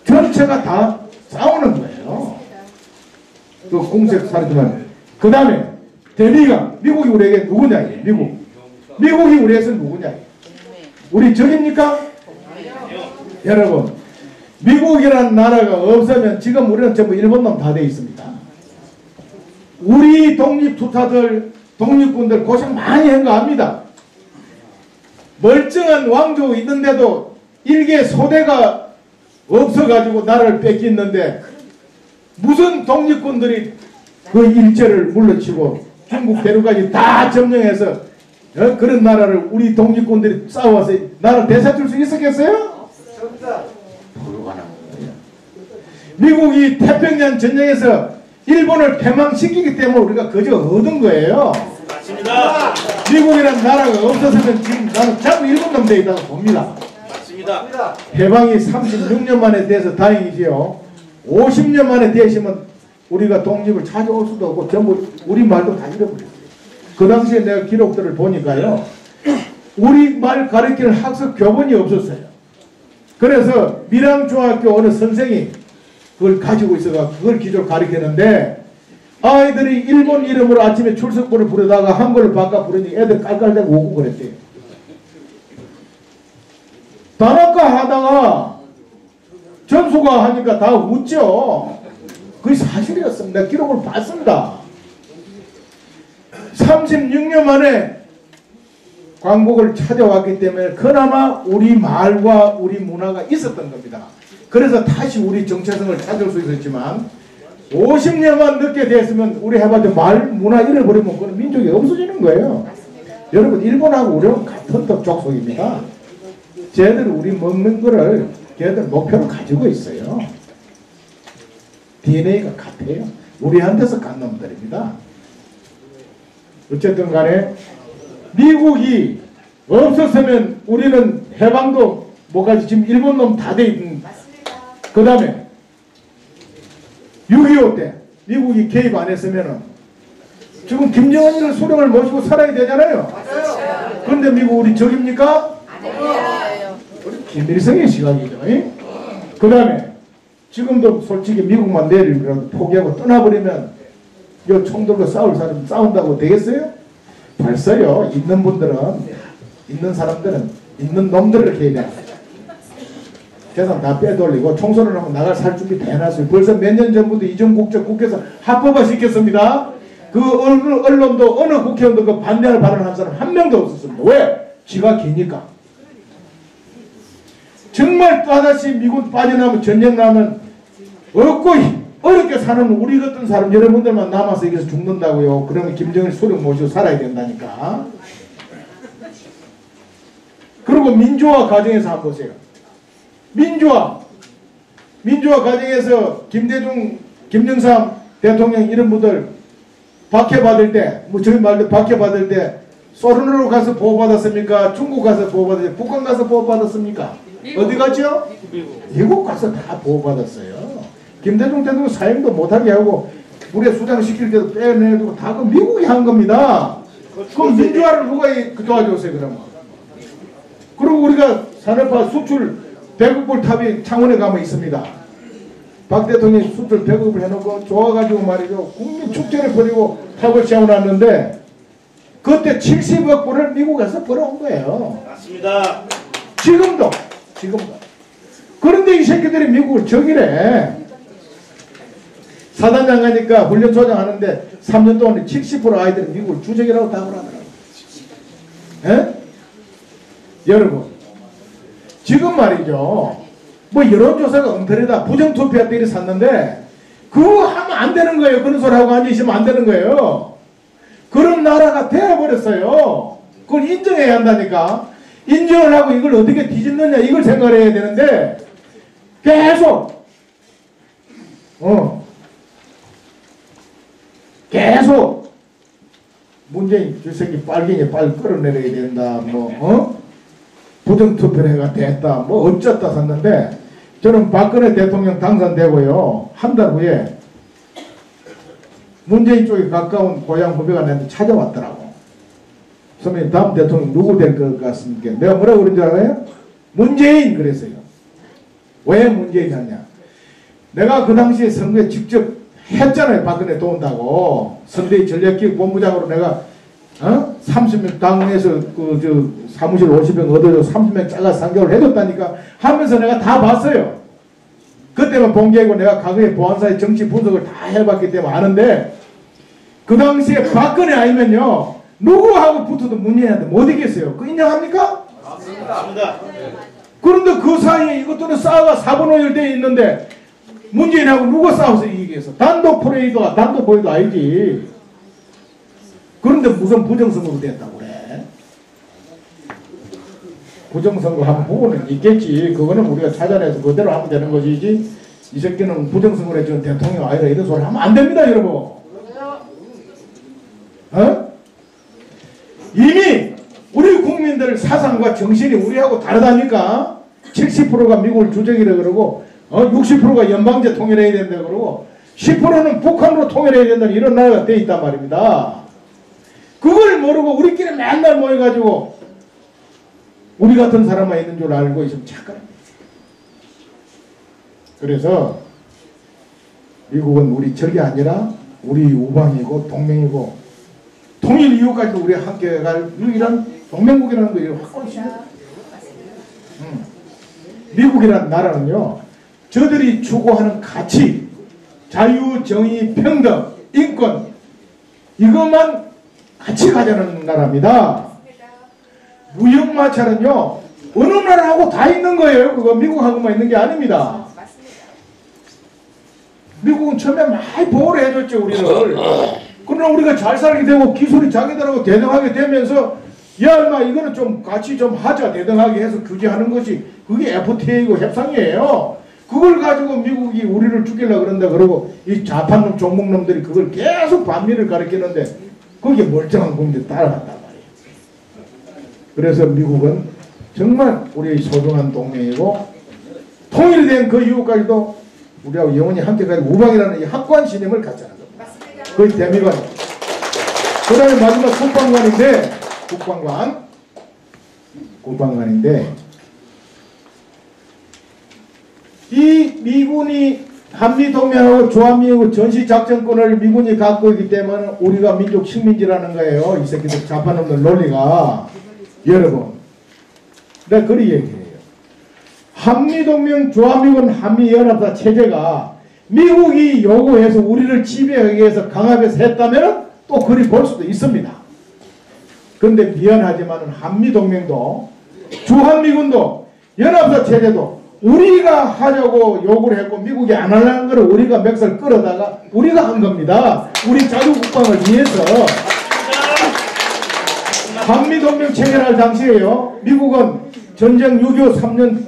전체가 다 싸우는 거예요. 그 공색 사례지만 그 다음에 대미가 미국이 우리에게 누구냐 미국이 우리에서 누구냐 우리 적입니까? 여러분 미국이라는 나라가 없으면 지금 우리는 전부 일본놈 다 돼 있습니다. 우리 독립투타들 독립군들 고생 많이 한 거 압니다. 멀쩡한 왕조 있는데도 일개 소대가 없어가지고 나라를 뺏겼는데 무슨 독립군들이 그 일제를 물러치고 중국 대륙까지 다 점령해서 그런 나라를 우리 독립군들이 싸워서 나라를 되찾을 수 있었겠어요? 불가능한 거예요. 미국이 태평양 전쟁에서 일본을 패망시키기 때문에 우리가 그저 얻은 거예요. 맞습니다. 미국이라는 나라가 없었으면 지금 나는 자꾸 일본놈 돼 있다고 봅니다. 맞습니다. 해방이 36년 만에 돼서 다행이지요. 50년 만에 되시면 우리가 독립을 찾아올 수도 없고 전부 우리 말도 다 잃어버렸어요. 그 당시에 내가 기록들을 보니까요. 우리 말 가르치는 학습 교본이 없었어요. 그래서 밀양중학교 어느 선생이 그걸 가지고 있어가 그걸 기초로 가르치는데 아이들이 일본 이름으로 아침에 출석부를 부르다가 한글을 바꿔 부르니 애들 깔깔대고 오고 그랬대요. 단학과 하다가 전수가 하니까 다 웃죠. 그게 사실이었습니다. 기록을 봤습니다. 36년 만에 광복을 찾아왔기 때문에 그나마 우리 말과 우리 문화가 있었던 겁니다. 그래서 다시 우리 정체성을 찾을 수 있었지만 50년만 늦게 됐으면 우리 해봤자 말 문화 잃어버리면 그건 민족이 없어지는 거예요. 여러분 일본하고 우리는 같은 족속입니다. 쟤들 우리 먹는 거를 걔들 목표로 가지고 있어요. DNA가 같아요. 우리한테서 간 놈들입니다. 어쨌든 간에 미국이 없었으면 우리는 해방도 뭐가지 지금 일본 놈 다 돼 있는. 그 다음에 6.25 때 미국이 개입 안 했으면은 지금 김정은이를 수령을 모시고 살아야 되잖아요. 그런데 미국 우리 적입니까? 아니에요. 김일성의 시각이죠. 그 다음에 지금도 솔직히 미국만 내리더라도 포기하고 떠나버리면 이 총들로 싸울 사람 싸운다고 되겠어요? 벌써요. 있는 분들은 있는 사람들은 있는 놈들을 해야 돼. 재산 다 빼돌리고 총선을 하고 나갈 살 준비 다 해놨어요. 벌써 몇 년 전부터 이전 국회에서 합법화 시켰습니다. 그 언론도 어느 국회의원도 그 반대할 발언한 사람 한 명도 없었습니다. 왜? 지가 기니까. 정말 또다시 미국 빠져나오면 전쟁 나면 없고 어렵게 사는 우리 같은 사람 여러분들만 남아서 여기서 죽는다고요. 그러면 김정일 수령 모시고 살아야 된다니까. 그리고 민주화 과정에서 한번 보세요. 민주화 과정에서 김대중, 김영삼 대통령 이런 분들 박해받을 때, 뭐 저희 말로 박해받을 때 소련으로 가서 보호받았습니까? 중국 가서 보호받았습니까? 북한 가서 보호받았습니까? 어디 갔죠? 미국 가서 다 보호받았어요. 김대중 대통령 사형도 못하게 하고 물에 수장시킬 때도 빼내두고 다 그 미국이 한 겁니다. 그럼 민주화를 누가 도와줬어요 그러면? 그리고 우리가 산업화 수출 배급불 탑이 창원에 가면 있습니다. 박 대통령이 수출 배급을 해놓고 좋아가지고 말이죠. 국민 축제를 벌이고 탑을 세워놨는데 그때 70억 불을 미국에서 벌어온 거예요. 맞습니다. 지금도. 그런데 이 새끼들이 미국을 적이래. 사단장 가니까 훈련 조장하는데 3년 동안 70% 아이들은 미국을 주적이라고 답을 하더라고요. 예? 여러분 지금 말이죠. 뭐 여론조사가 엉터리다. 부정투표 때리 샀는데 그거 하면 안 되는 거예요. 그런 소리 하고 앉아있으면 안 되는 거예요. 그런 나라가 되어버렸어요. 그걸 인정해야 한다니까. 인정을 하고 이걸 어떻게 뒤집느냐 이걸 생각을 해야 되는데 계속 문재인 저 새끼 빨갱이 빨리 끌어내려야 된다. 부정투표를 해가 됐다. 뭐 어쩌다 샀는데 저는 박근혜 대통령 당선되고요. 한 달 후에 문재인 쪽에 가까운 고향 후배가 나한테 찾아왔더라고. 선배님 다음 대통령 누구 될 것 같습니까? 내가 뭐라고 그런 줄 알아요? 문재인 그랬어요. 왜 문재인 하냐? 내가 그 당시에 선거에 직접 했잖아요. 박근혜 도운다고. 선대위 전략기획 본부장으로 내가 30명 당에서 사무실 50명 얻어줘 30명 잘라서 3개월 해줬다니까 하면서 내가 다 봤어요. 그때만 본 게 아니고 내가 과거에 보안사의 정치 분석을 다 해봤기 때문에 아는데 그 당시에 박근혜 아니면요 누구하고 붙어도 문재인한테 못 이겼어요. 그 인정합니까? 맞습니다. 그런데 그 사이에 이것들은 싸워가 4분 5일 돼 있는데 문재인하고 누가 싸워서 이기겠어? 단독 포레이도 아니지. 그런데 무슨 부정선거가 됐다고 그래? 부정선거 한 부분은 있겠지. 그거는 우리가 찾아내서 그대로 하면 되는 것이지. 이 새끼는 부정선거를 해주는 대통령 아니라 이런 소리 하면 안 됩니다, 여러분. 이미 우리 국민들 사상과 정신이 우리하고 다르다니까. 70%가 미국을 주적이라 그러고 60%가 연방제 통일해야 된다 그러고 10%는 북한으로 통일해야 된다는 이런 나라가 돼 있단 말입니다. 그걸 모르고 우리끼리 맨날 모여가지고 우리 같은 사람만 있는 줄 알고 있으면 착각합니다. 그래서 미국은 우리 적이 아니라 우리 우방이고 동맹이고 통일 이후까지도 우리 함께 갈 유일한 동맹국이라는 거 확고히 있습니다. 미국이라는 나라는요 저들이 추구하는 가치 자유, 정의, 평등, 인권 이것만 같이 가자는 나라입니다. 무역마찰은요 어느 나라하고 다 있는 거예요. 그거 미국하고만 있는 게 아닙니다. 미국은 처음에 많이 보호를 해줬죠 우리를. 그러나 우리가 잘 살게 되고 기술이 자기들하고 대등하게 되면서 야 인마 이거는 좀 같이 좀 하자 대등하게 해서 규제하는 것이 그게 FTA이고 협상이에요. 그걸 가지고 미국이 우리를 죽이려고 그런다 그러고 이 좌파놈 종목놈들이 그걸 계속 반미를 가르치는데 거기에 멀쩡한 국민들이 따라간단 말이에요. 그래서 미국은 정말 우리의 소중한 동맹이고 통일이 된 그 이후까지도 우리하고 영원히 함께 가는 우방이라는 이 확고한 신념을 갖자는 겁니다. 그게 대미관이에요. 그 다음에 마지막 국방관인데 이 미군이 한미동맹하고 조한미하고 전시작전권을 미군이 갖고 있기 때문에 우리가 민족 식민지라는 거예요. 이 새끼들 좌파놈들 논리가. 여러분 내가 그리 얘기해요. 한미동맹 조한미군 한미연합사 체제가 미국이 요구해서 우리를 지배하기 위해서 강압해서 했다면 또 그리 볼 수도 있습니다. 그런데 미안하지만 한미동맹도 주한미군도 연합사 체제도 우리가 하자고 요구를 했고 미국이 안 하려는 거를 우리가 멱살 끌어다가 우리가 한 겁니다. 우리 자주국방을 위해서. 한미동맹 체결할 당시에요. 미국은 전쟁 6.25 3년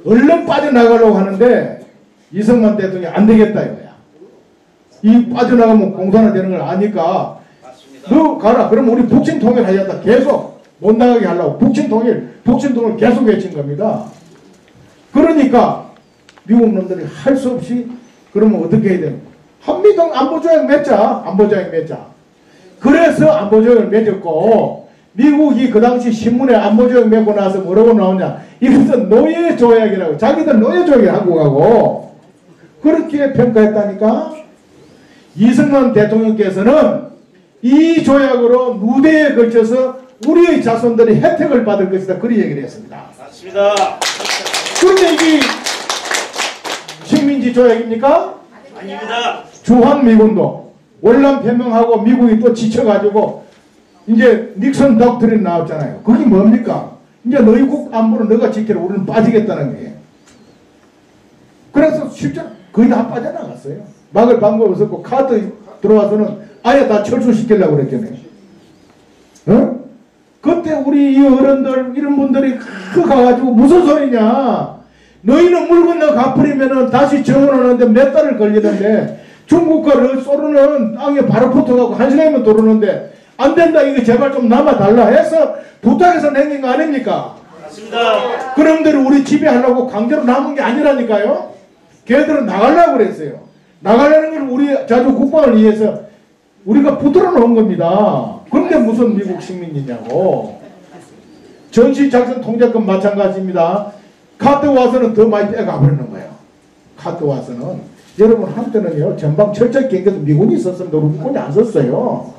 얼른 빠져나가려고 하는데 이승만 대통령이 안 되겠다 이거야. 이 빠져나가면 공산화 되는 걸 아니까 너 가라. 그럼 우리 북침 통일하겠다. 계속 못 나가게 하려고 북침 통일 계속 외친 겁니다. 그러니까 미국 놈들이 할 수 없이 그러면 어떻게 해야 되는 한미동 안보조약 맺자. 그래서 안보조약을 맺었고 미국이 그 당시 신문에 안보조약 맺고 나서 뭐라고 나오냐. 이것은 노예조약이라고. 자기들 노예조약을 하고 가고 그렇게 평가했다니까. 이승만 대통령께서는 이 조약으로 무대에 걸쳐서 우리의 자손들이 혜택을 받을 것이다. 그리 얘기를 했습니다. 맞습니다. 그런데 이게 식민지 조약입니까? 아닙니다. 주한미군도 월남 표명하고 미국이 또 지쳐가지고 이제 닉슨 독트린 나왔잖아요. 그게 뭡니까? 이제 너희 국 안보는 너가 지켜라. 우리는 빠지겠다는 거예요. 그래서 실제로 거의 다 빠져나갔어요. 막을 방법 없었고 카드 들어와서는 아예 다 철수시키려고 그랬잖아요. 어? 그때 우리 이 어른들 이런 분들이 가가지고 무슨 소리냐. 너희는 물 건너 갚으려면은 다시 정원하는데 몇 달을 걸리는데 중국과 소련은 땅에 바로 붙어가고 한 시간이면 도르는데 안 된다. 이거 제발 좀 남아달라 해서 부탁해서 내긴 거 아닙니까? 맞습니다. 그놈들이 우리 지배하려고 강제로 남은 게 아니라니까요. 걔들은 나가려고 그랬어요. 나가려는 걸 우리 자주 국방을 위해서 우리가 붙들어 놓은 겁니다. 그런데 무슨 미국 식민지냐고. 전시작전 통제권 마찬가지입니다. 카드 와서는 더 많이 빼가버리는 거예요. 카드 와서는. 여러분 한때는요 전방 철저 경계도 미군이 있었습니다. 우리 미군이 안 썼어요.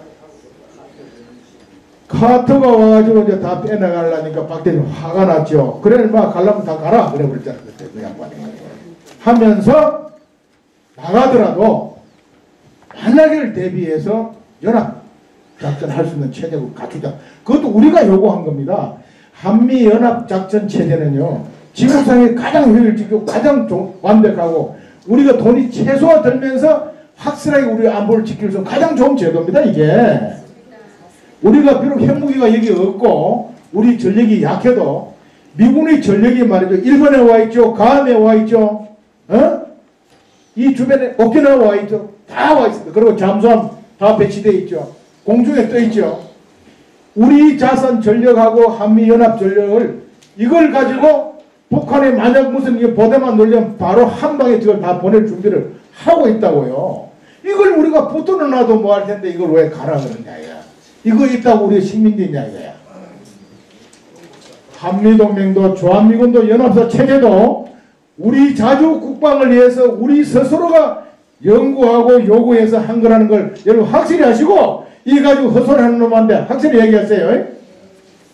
카트가 와가지고 이제 다 빼나가려니까 박대리 화가 났죠. 그래 막 가려면 다 가라. 그래 버렸잖아요. 그때 그 양반이. 하면서 나가더라도 만약을 대비해서 연합작전 할 수 있는 체제를 갖추자. 그것도 우리가 요구한 겁니다. 한미연합작전 체제는요. 지구상에 가장 효율적이고 가장 완벽하고 우리가 돈이 최소화 들면서 확실하게 우리 안보를 지킬 수 있는 가장 좋은 제도입니다. 이게. 우리가 비록 핵무기가 여기 없고 우리 전력이 약해도 미군의 전력이 말이죠. 일본에 와 있죠. 가암에 와 있죠. 어? 이 주변에 오키나와 와 있죠. 다 와 있습니다. 그리고 잠수함 다 배치되어 있죠. 공중에 떠 있죠. 우리 자선 전력하고 한미연합 전력을 이걸 가지고 북한에 만약 무슨 보대만 놀려면 바로 한 방에 저걸 다 보낼 준비를 하고 있다고요. 이걸 우리가 붙들어 놔도 뭐 할 텐데 이걸 왜 가라 그러냐 이거야. 이거 있다고 우리가 식민지냐 이거야. 한미동맹도 주한미군도 연합사 체제도 우리 자주 국방을 위해서 우리 스스로가 연구하고 요구해서 한 거라는 걸 여러분 확실히 하시고 이 가지고 헛소리하는 놈한테 확실히 얘기하세요.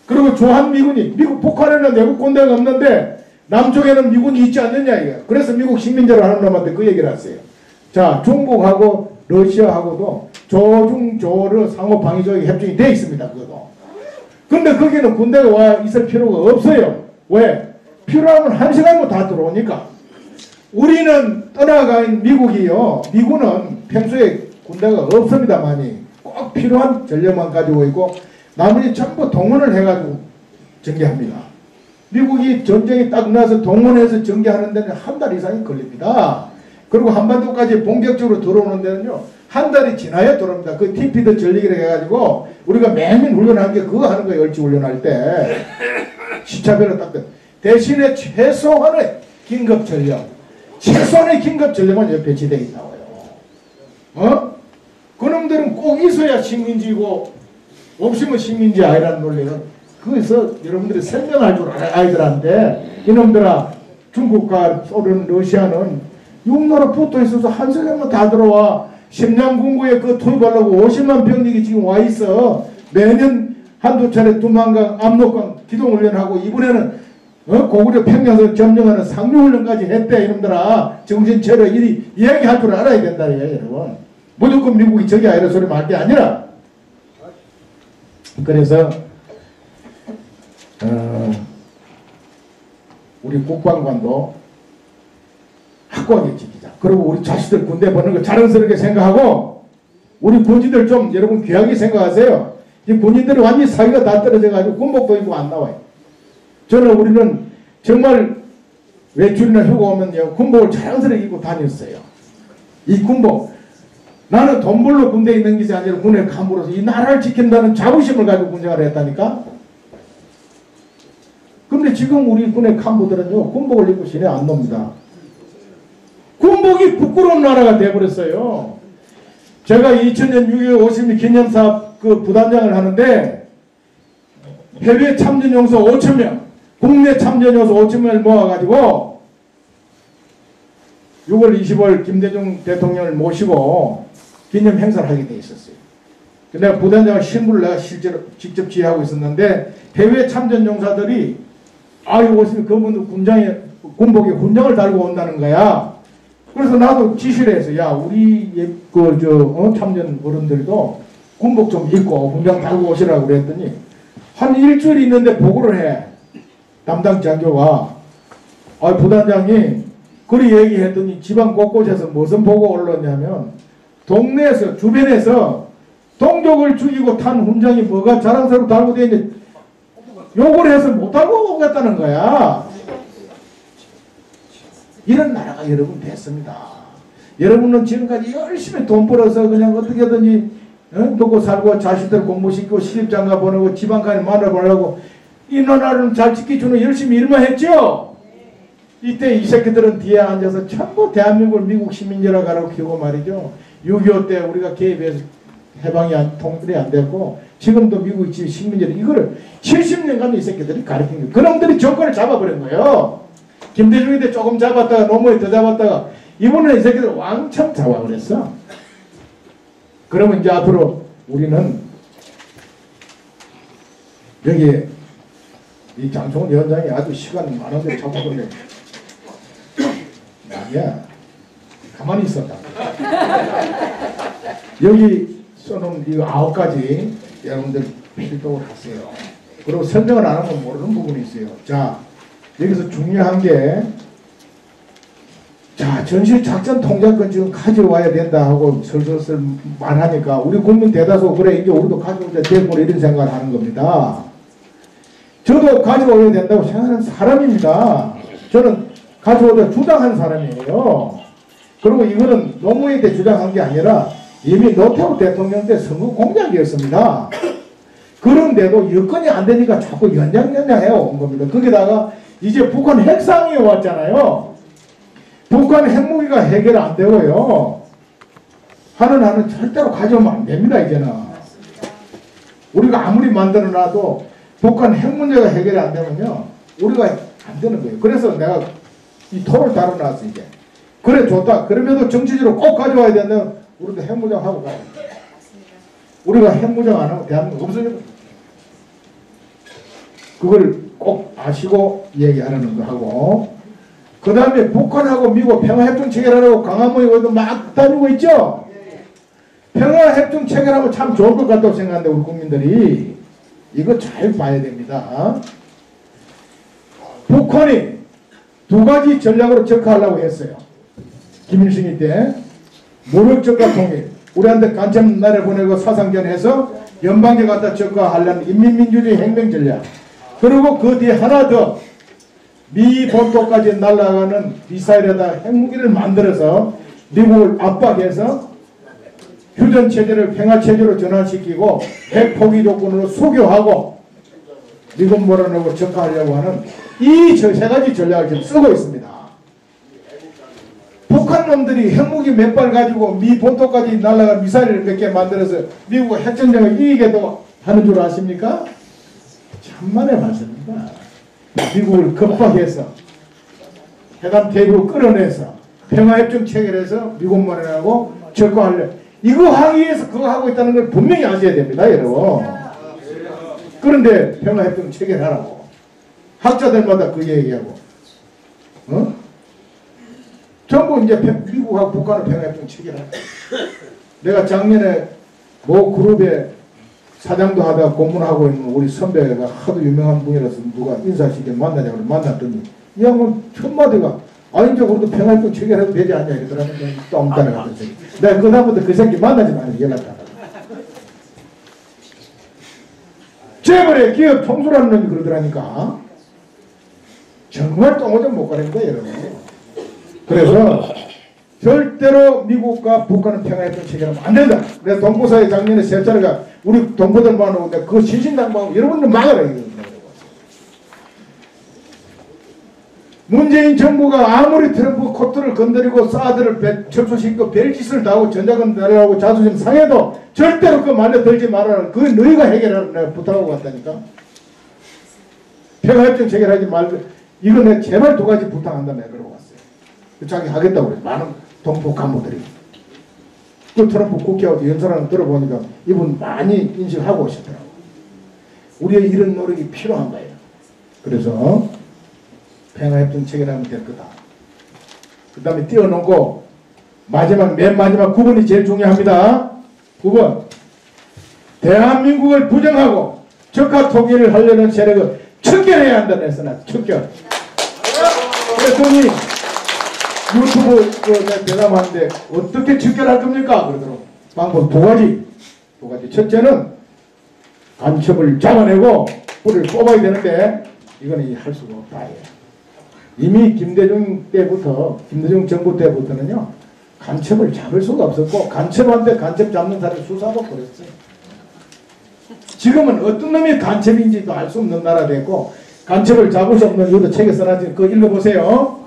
그리고 주한미군이 미국 북한에는 내국 군대가 없는데 남쪽에는 미군이 있지 않느냐 이거. 그래서 미국 식민지를 하는 놈한테 그 얘기를 하세요. 자, 중국하고 러시아하고도 조중조르 상호방위조약 협정이 되어 있습니다. 그것도. 근데 거기는 군대가 와 있을 필요가 없어요. 왜? 필요하면 한 시간이면 다 들어오니까. 우리는 떠나간 미국이요. 미군은 평소에 군대가 없습니다만이 꼭 필요한 전력만 가지고 있고 나머지 전부 동원을 해가지고 전개합니다. 미국이 전쟁이 딱 나서 동원해서 전개하는 데는 한 달 이상이 걸립니다. 그리고 한반도까지 본격적으로 들어오는 데는요. 한 달이 지나야 들어옵니다. 그 TP도 전력이라 해가지고 우리가 매년 훈련한 게 그거 하는 거예요. 얼지 훈련할 때. 시차별로 딱 돼. 대신에 최소한의 긴급 전력. 최소한의 긴급 전력만 옆에 배치되어 있다고요. 어? 그놈들은 꼭 있어야 식민지고 없으면 식민지 아니라는 논리는 거기서 여러분들이 설명할 줄 알아요. 아이들한테. 이놈들아 중국과 소련 러시아는 육로로 붙어 있어서 한 세력만 다 들어와. 심양군구에 그 투입하려고 50만 병력이 지금 와 있어. 매년 한두 차례 두만강, 압록강 기동훈련하고 이번에는 고구려 평양에서 점령하는 상륙훈련까지 했대. 이놈들아 정신차려 이 이야기할 줄 알아야 된다. 여러분. 무조건 미국이 적이 아니라 소리 말 게 아니라. 그래서 우리 국방관도 확고하게 지키자. 그리고 우리 자식들 군대 보는 거 자랑스럽게 생각하고 우리 군인들 좀 여러분 귀하게 생각하세요. 이 군인들이 완전히 사기가 다 떨어져가지고 군복도 입고 안 나와요. 우리는 정말 외출이나 휴가 오면요 군복을 자랑스럽게 입고 다녔어요. 이 군복 나는 돈 벌러 군대에 있는 것이 아니라 군의 간부로서 이 나라를 지킨다는 자부심을 가지고 군생활을 했다니까. 근데 지금 우리 군의 간부들은요 군복을 입고 시내 안 놉니다. 군복이 부끄러운 나라가 돼버렸어요. 제가 2000년 6.25 50일 기념사업 그 부단장을 하는데 해외 참전용사 5,000명, 국내 참전용사 5,000명을 모아가지고 6월 20일 김대중 대통령을 모시고 기념 행사를 하게 돼 있었어요. 내가 부단장을 신부를 내가 실제로 직접 지휘하고 있었는데 해외 참전용사들이 아유 오시면 그분도 군복에 훈장을 달고 온다는 거야. 그래서 나도 지시를 해서 야 우리 참전 어른들도 군복 좀 입고 훈장 달고 오시라고 그랬더니 한 일주일 있는데 보고를 해. 담당 장교가 부단장이 그리 얘기했더니 지방 곳곳에서 무슨 보고 올랐냐면 동네에서 주변에서 동족을 죽이고 탄 훈장이 뭐가 자랑스럽고 달고 되는데 욕을 해서 못 달고 오겠다는 거야. 이런 나라가 여러분 됐습니다. 여러분은 지금까지 열심히 돈 벌어서 그냥 어떻게든지 먹고 살고 자식들 공부시키고 시집장가 보내고 지방간에 만나보려고 이 나라를 잘 지켜주는 열심히 일만 했죠. 이때 이 새끼들은 뒤에 앉아서 전부 대한민국을 미국 시민이라고 가르치고 말이죠. 6.25 때 우리가 개입해서 해방이 통일이 안 됐고 지금도 미국이 지금 식민지를 이거를 70년간 이 새끼들이 가르친 거예요. 그놈들이 정권을 잡아버린 거예요. 김대중이 때 조금 잡았다가 노무현이 더 잡았다가 이번에 이 새끼들 왕창 잡아버렸어. 그러면 이제 앞으로 우리는 여기 이 장총훈 위원장이 아주 시간 많은데 자꾸 그러네. 아니야. 가만히 있었다. 여기 써놓은 이 9가지 여러분들 필독을 하세요. 그리고 설명을 안 하면 모르는 부분이 있어요. 자, 여기서 중요한 게 전시작전 통제권 지금 가져와야 된다 하고 슬슬 말하니까 우리 국민 대다수 그래 이제 우리도 가져오자 되고 이런 생각을 하는 겁니다. 저도 가져와야 된다고 생각하는 사람입니다. 저는 가져오자 주장한 사람이에요. 그리고 이거는 노무현 때 주장한 게 아니라 이미 노태우 대통령 때 선거 공약이었습니다. 그런데도 여건이 안 되니까 자꾸 연장해 온 겁니다. 거기다가 이제 북한 핵상이 왔잖아요. 북한 핵무기가 해결 안 되고요. 하는 절대로 가져오면 안 됩니다. 이제는. 우리가 아무리 만들어놔도 북한 핵 문제가 해결이 안 되면요. 우리가 안 되는 거예요. 그래서 내가 이 토를 다뤄놨어 이제. 그래 좋다. 그러면도 정치적으로 꼭 가져와야 된다면 우리도 핵무장하고 가야 돼. 우리가 핵무장 안 하고 대한민국 없어져. 그걸 꼭 아시고 얘기하는 거 하고 그 다음에 북한하고 미국 평화협정 체결하라고 광화문에 어디 막 다니고 있죠. 평화협정 체결하면 참 좋을 것 같다고 생각하는데 우리 국민들이 이거 잘 봐야 됩니다. 북한이 두 가지 전략으로 접근하려고 했어요. 김일성이 때 무력적과 통일, 우리한테 간첩 날려보내고 사상전해서 연방제 갖다 접근하려는 인민민주주의 혁명 전략, 그리고 그 뒤에 하나 더 미 본토까지 날아가는 미사일에다 핵무기를 만들어서 미국을 압박해서 휴전체제를 평화체제로 전환시키고 핵포기 조건으로 수교하고 미국 몰아내고 접근하려고 하는 이 세 가지 전략을 지금 쓰고 있습니다. 북한 놈들이 핵무기 몇 발 가지고 미 본토까지 날아간 미사일을 몇 개 만들어서 미국과 핵전쟁을 이기게도 하는 줄 아십니까? 천만의 말씀입니다. 미국을 겁박해서 회담 테이블을 끌어내서 평화협정 체결해서 미국 몰아내고 접근하려, 이거 하기 위해서 그거 하고 있다는 걸 분명히 아셔야 됩니다, 여러분. 그런데 평화협정 체결하라고 학자들마다 그 얘기하고, 전부 이제 미국하고 북한은 평화협정 체결하라. 내가 작년에 모 그룹에 사장도 하다가 고문하고 있는 우리 선배가 하도 유명한 분이라서 누가 인사시켜 만나자고 만났더니 이 양반 첫마디가 이제 우리도 평화협정 체결해도 되지 않냐 이러더라고요. 똥 따라가던 새끼. 내가 그다음부터 그 새끼 만나지 말고 연락 안 하고. 재벌의 기업 총수라는 놈이 그러더라니까. 정말 똥오줌 못 가립니다, 여러분. 그래서 절대로 미국과 북한은 평화협정 체결하면 안 된다. 그래서 동부사의 작년에 세 차례가 우리 동포들만 오는데 그거 신신당부하고 여러분들 막아라. 문재인 정부가 아무리 트럼프 코트를 건드리고 사드를 철수시키고 별짓을 다 하고 전자금 내려가고 자존심 상해도 절대로 그거 말려들지 말아라. 그거 너희가 해결하라. 내가 부탁하고 갔다니까. 평화협정 체결하지 말고 이거 내가 제발 두 가지 부탁한다 내가 그러고 왔어요. 자기 하겠다고 그래. 많은 동포 간부들이. 그 트럼프 국회하고 연설하는 들어보니까 이분 많이 인식하고 오시더라고요. 우리의 이런 노력이 필요한 거예요. 그래서 평화협정 체결하면 될 거다. 그 다음에 띄워놓고 맨 마지막 9번이 제일 중요합니다. 9번. 대한민국을 부정하고 적화 통일을 하려는 세력을 척결해야 한다 했으나 척결. 그랬더니 유튜브 대담하는데 어떻게 척결할 겁니까? 그러더라고. 방법 두 가지. 첫째는 간첩을 잡아내고 뿌리를 뽑아야 되는데 이거는 할 수가 없다. 이미 김대중 정부 때부터는요 간첩을 잡을 수가 없었고 간첩한테 간첩 잡는 사람을 수사도 그랬어요. 지금은 어떤 놈이 간첩인지도 알 수 없는 나라 됐고 간첩을 잡을 수 없는 이유도 책에 써놨으니 그거 읽어보세요.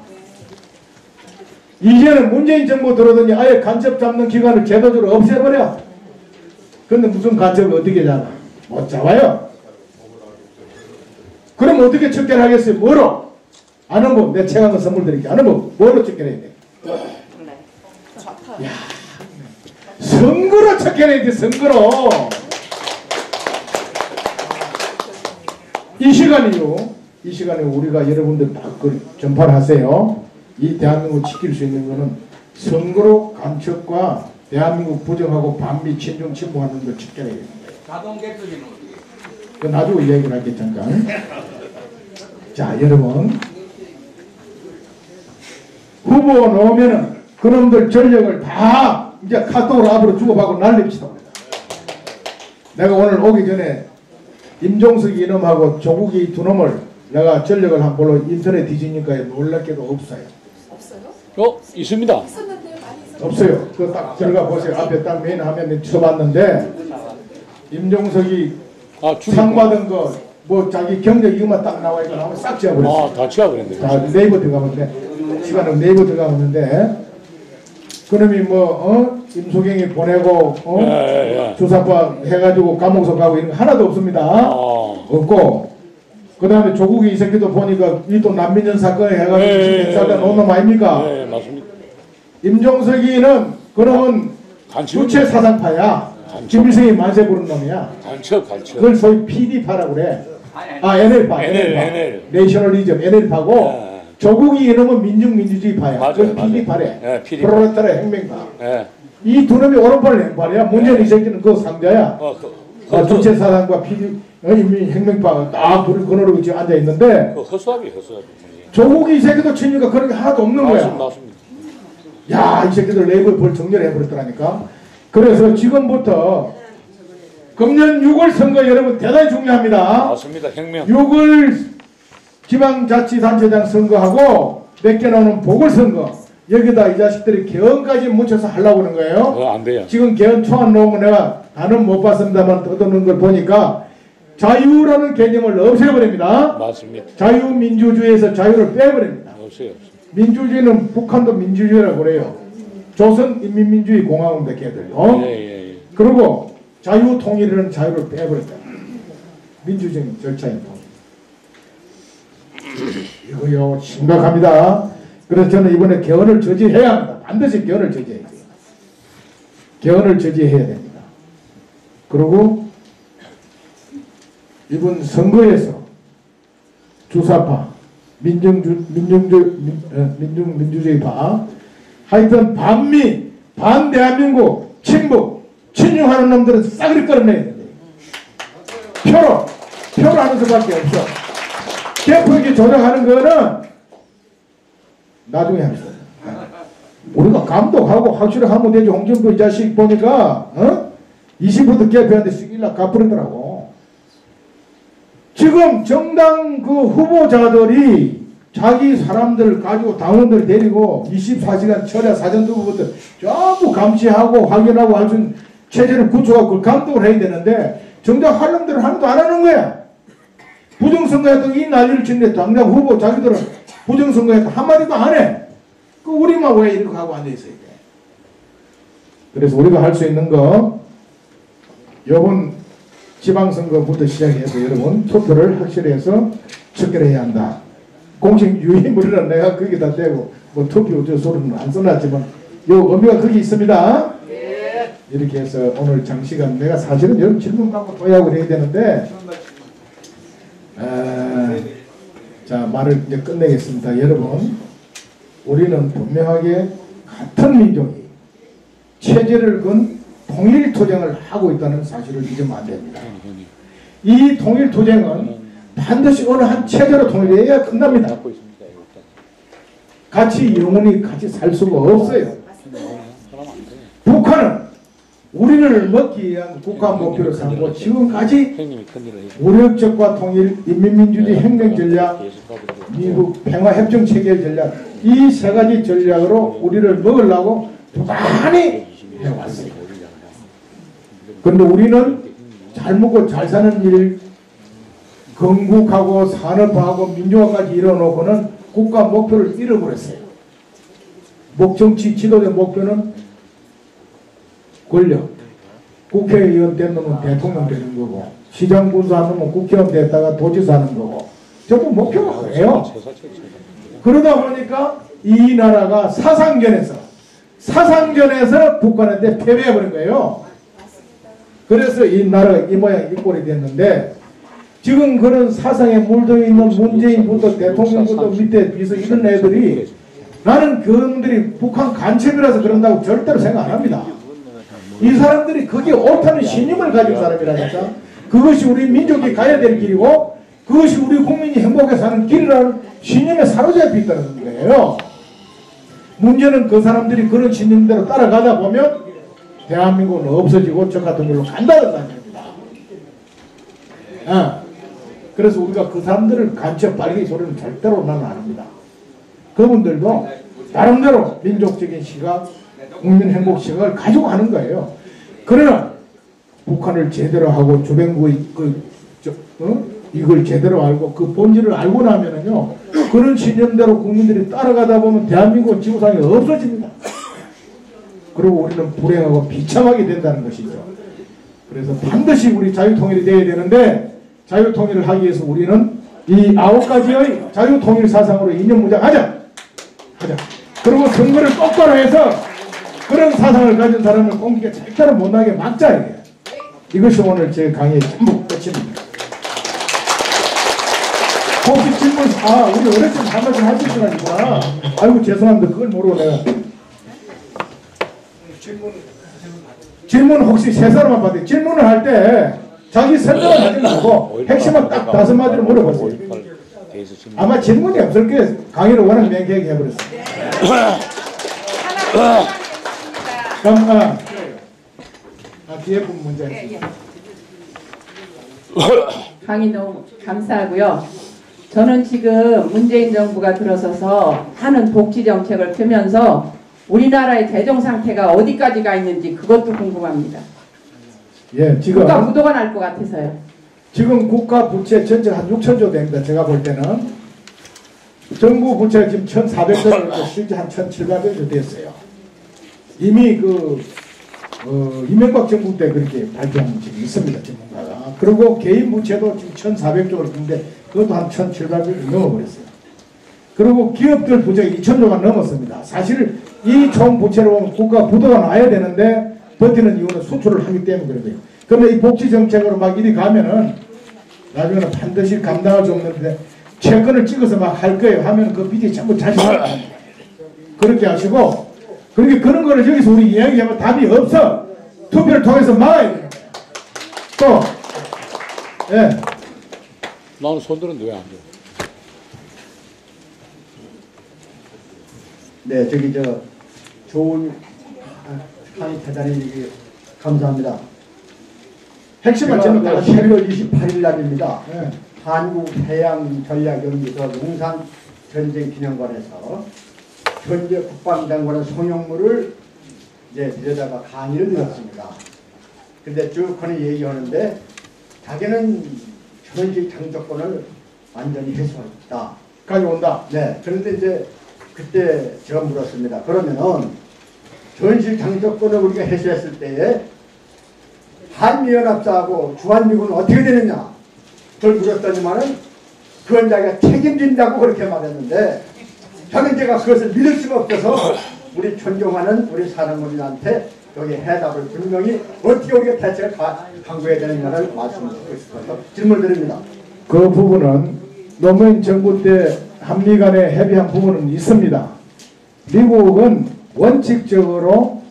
이제는 문재인 정부 들어오더니 아예 간첩 잡는 기관을 제도적으로 없애버려. 근데 무슨 간첩을 어떻게 잡아? 못 잡아요. 그럼 어떻게 척결하겠어요? 뭐로? 아는 법, 내 책 한 권 선물 드릴게. 아는 법, 뭐로 척결해야 돼? 야, 선거로 척결해야 돼, 선거로. 이 시간에 우리가 여러분들 다 전파를 하세요. 이 대한민국 지킬 수 있는 거는 선거로 간첩과 대한민국 부정하고 반미 친중 침묵하는 걸 척결해야 됩니다. 자동 개표기는 그 나중에 얘기를 할게 잠깐. 자, 여러분 후보 나오면은 그놈들 전력을 다 이제 카톡으로 앞으로 주고받고 날립시다. 내가 오늘 오기 전에 임종석이 이놈하고 조국이 두 놈을 내가 전력을 한 볼로 인터넷 뒤지니까 놀랍게도 없어요. 없어요? 있습니다. 없어요. 그 딱 들어가 보세요. 앞에 딱 메인 화면에 쳐봤는데 임종석이 상 받은 거 뭐 자기 경력 이것만 딱 나와있고 나오면 싹 지워버렸어요. 다 지워버렸네요. 다 네이버 들어가는데 시간은 네이버 들어가는데 그놈이 임소경이 보내고 조사파 해가지고 감옥서 가고 이런 거 하나도 없습니다. 없고 그 다음에 조국이 이 새끼도 보니까 이 또 난민전 사건에 해가지고 사다 놓은 놈 아닙니까? 네, 맞습니다. 임종석이는 그놈은 주체 사상파야. 김일성이 만세 부른 놈이야. 간첩. 그걸 소위 PD파라고 그래. NL파. 내셔널리즘 NL파고 조국이 이놈은 민중민주주의파야. 맞아요, 그건 맞아요. PD파래. 예, PD파. 프로레타르 혁명파. 예. 이 두 놈이 오른팔 왼팔이야. 문재인 이 새끼는 그 상자야. 주체사상과 PD 혁명파가 딱 둘이 그노르고 지금 앉아 있는데 허수아비. 조국이 이 새끼도 친니까 그런 게 하나도 없는 거야. 맞습니다. 야, 이 새끼들 내부에 벌 정렬해 버렸더라니까. 그래서 지금부터 금년 6월 선거 여러분 대단히 중요합니다. 맞습니다. 혁명. 6월 지방자치단체장 선거하고 몇 개 나오는 보궐선거 여기다 이 자식들이 개헌까지 뭉쳐서 하려고 하는 거예요. 안 돼요. 지금 개헌 초안 놓은 거 내가 다는 못 봤습니다만 떠도는 걸 보니까 자유라는 개념을 없애버립니다. 맞습니다. 자유민주주의에서 자유를 빼버립니다. 없어요. 민주주의는 북한도 민주주의라고 그래요. 조선인민민주주의 공화국인데 걔들. 예. 그리고 자유통일이라는 자유를 빼버렸다. 민주적인 절차입니다. 이거요 심각합니다. 그래서 저는 이번에 개헌을 저지해야 합니다. 반드시 개헌을 저지해야 돼요. 개헌을 저지해야 됩니다. 그리고 이번 선거에서 주사파, 민중민주주의파, 하여튼 반미, 반대한민국, 친북, 친중하는 놈들은 싸그리 끌어내야 돼요. 표로 하는 수밖에 없어. 개표기 조작하는 거는 나중에 합시다. 우리가 감독하고 확실히 하면 되지. 홍준표 이 자식 보니까 20% 개표하는데 쓰길라 갚으더라고. 지금 정당 그 후보자들이 자기 사람들 가지고 당원들 데리고 24시간 철야 사전투표부터 전부 감시하고 확인하고 할 수 있는 체제를 구축하고 그걸 감독을 해야 되는데 정작 할 놈들은 하나도 안 하는 거야. 부정선거에도 이 난리를 치는데 당장 후보 자기들은 부정선거에도 한마디도 안 해. 그 우리만 왜 이렇게 하고 앉아있어야 돼. 그래서 우리가 할 수 있는 거 이번 지방선거부터 시작해서 여러분 투표를 확실히 해서 척결해야 한다. 공식 유인물이라 내가 거기다 대고 뭐 투표 저 소리는 안 써놨지만 요 의미가 거기 있습니다. 이렇게 해서 오늘 장시간 내가 사실은 여러분 질문 받고 도약을 해야 되는데 자 말을 이제 끝내겠습니다. 여러분 우리는 분명하게 같은 민족이 체제를 건 통일투쟁을 하고 있다는 사실을 잊으면 안 됩니다. 이 통일투쟁은 반드시 어느 한 체제로 통일해야 끝납니다. 같이 영원히 같이 살 수가 없어요. 북한은 우리를 먹기 위한 국가 목표를 삼고 지금까지 우력적과 통일, 인민민주주의 혁명 전략, 미국 평화협정 체결 전략 이 세 가지 전략으로 우리를 먹으려고 부단히 해왔어요. 그런데 우리는 잘 먹고 잘 사는 일, 건국하고 산업화하고 민주화까지 이뤄놓고는 국가 목표를 잃어버렸어요. 정치 지도자 목표는 권력, 국회의원 되는 놈은 대통령 되는 거고 시장 군수하는 놈은 국회의원 됐다가 도지사 하는 거고 전부 목표가 그래요. 그러다 보니까 이 나라가 사상전에서 북한한테 패배해버린 거예요. 그래서 이 나라가 이 모양 이 꼴이 됐는데 지금 그런 사상에 물들어 있는 문재인부터 대통령부터 밑에 비서 이런 애들이 나는 그분들이 북한 간첩이라서 그런다고 절대로 생각 안 합니다. 이 사람들이 그게 옳다는 신념을 가진 사람이라니까. 그것이 우리 민족이 가야 될 길이고 그것이 우리 국민이 행복하게 사는 길이라는 신념에 사로잡혀 있다는 거예요. 문제는 그 사람들이 그런 신념대로 따라가다 보면 대한민국은 없어지고 저 같은 걸로 간다는 말입니다. 그래서 우리가 그 사람들을 간첩 빨갱이 소리는 절대로 나는 안 합니다. 그분들도 나름대로 민족적인 시각, 국민 행복 시각을 가지고 하는 거예요. 그러나 북한을 제대로 하고 주변국의 이걸 제대로 알고 그 본질을 알고 나면은요 그런 신념대로 국민들이 따라가다 보면 대한민국 지구상에 없어집니다. 그리고 우리는 불행하고 비참하게 된다는 것이죠. 그래서 반드시 우리 자유통일이 되어야 되는데 자유통일을 하기 위해서 우리는 이 9가지의 자유통일 사상으로 이념무장하자. 그리고 선거를 똑바로 해서 그런 사상을 가진 사람을 공격에 절대로 못나게 막자. 이것이 오늘 제 강의의 전부 끝입니다. 혹시 질문, 우리 어렸을 때 한 말씀 하실 줄 아니구나. 아이고, 죄송합니다. 그걸 모르고 내가. 질문 혹시 세 사람만 받아요. 질문을 할 때 자기 설명을 하지 말고 핵심은 딱 5마디로 물어보세요. 아마 질문이 없을 거예요. 강의를 워낙 명쾌하게 해버렸어요. 그럼, 뒤에 분 문제. 강의 너무 감사하고요. 저는 지금 문재인 정부가 들어서서 하는 복지 정책을 펴면서 우리나라의 재정 상태가 어디까지 가 있는지 그것도 궁금합니다. 예, 지금 국가 부도가 날 것 같아서요. 지금 국가 부채 전체 한 6천조 됩니다. 제가 볼 때는 정부 부채가 지금 1,400조, 실제 한 1,700조 됐어요. 이미 이명박 정부 때 그렇게 발표한 적이 있습니다. 전문가가. 그리고 개인 부채도 지금 1,400조를 했는데 그것도 한 1,700조 넘어버렸어요. 그리고 기업들 부채가 2,000조가 넘었습니다. 사실 이 총 부채로 보면 국가 부도가 나야 되는데 버티는 이유는 수출을 하기 때문에 그래요. 그런데 이 복지 정책으로 막 이리 가면은 나중에는 반드시 감당할 수 없는데 채권을 찍어서 막 할 거예요 하면 그 빚이 전부 자식 그렇게 하시고 그렇게 그런 거를 여기서 우리 이야기하면 답이 없어. 투표를 통해서 막아야 되는 거예요. 또 예. 나는 손 들었는데 왜 안 돼? 네, 좋은 강의 대단히 감사합니다. 핵심을 저는 다 11월 28일 날입니다. 예. 한국해양전략연구소 용산전쟁기념관에서 현재 국방장관의 송영무를 이제 데려다가 강의를 들었습니다. 근데 쭉 하는 얘기하는데 자기는 현실 장조건을 완전히 해소했다. 가져온다. 네, 그런데 이제 그때 제가 물었습니다. 그러면은 전실 장조건을 우리가 해소했을 때에 한미연합사하고 주한미군은 어떻게 되느냐? 그걸 물었더니만은 그건 자기가 책임진다고 그렇게 말했는데 저는 제가 그것을 믿을 수가 없어서 우리 존경하는 우리 사람들한테 여기 해답을 분명히 어떻게 우리가 대책을 강구해야 되느냐를 말씀드리고 싶어서 질문을 드립니다. 그 부분은 노무현 정부 때 한미 간에 협의한 부분은 있습니다. 미국은 원칙적으로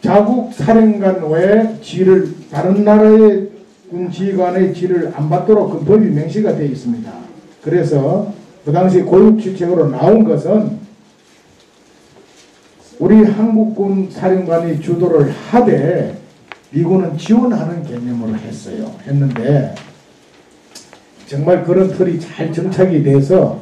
자국 사령관 외에 지위를 다른 나라의 군 지휘관의 지위를 안 받도록 그 법이 명시가 되어 있습니다. 그래서 그 당시 고육지책으로 나온 것은 우리 한국군 사령관이 주도를 하되 미군은 지원하는 개념으로 했는데 정말 그런 틀이 잘 정착이 돼서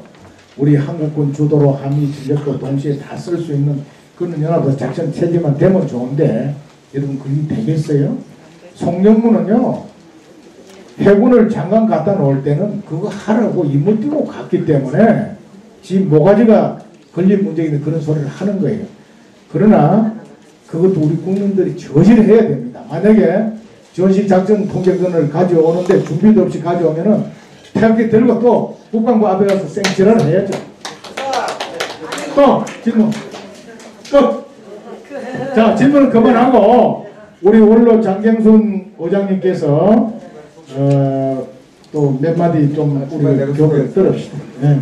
우리 한국군 주도로 한미 전력도 동시에 다 쓸 수 있는 그런 연합 작전 체제만 되면 좋은데 여러분 그게 되겠어요? 송영무는요 해군을 장관 갖다 놓을 때는 그거 하라고 임무 띄고 갔기 때문에 지금 모가지가 걸린 문제인데 그런 소리를 하는 거예요. 그러나 그것도 우리 국민들이 저지해야 됩니다. 만약에 전시작전 통제권을 가져오는데 준비도 없이 가져오면은 태극기 들고 또 국방부 앞에 가서 생지랄을 해야죠. 또 질문 끝. 자 질문은 그만하고 우리 원로 장경순 의장님께서 또 몇 마디 좀 우리 교육을 들읍시다. 네.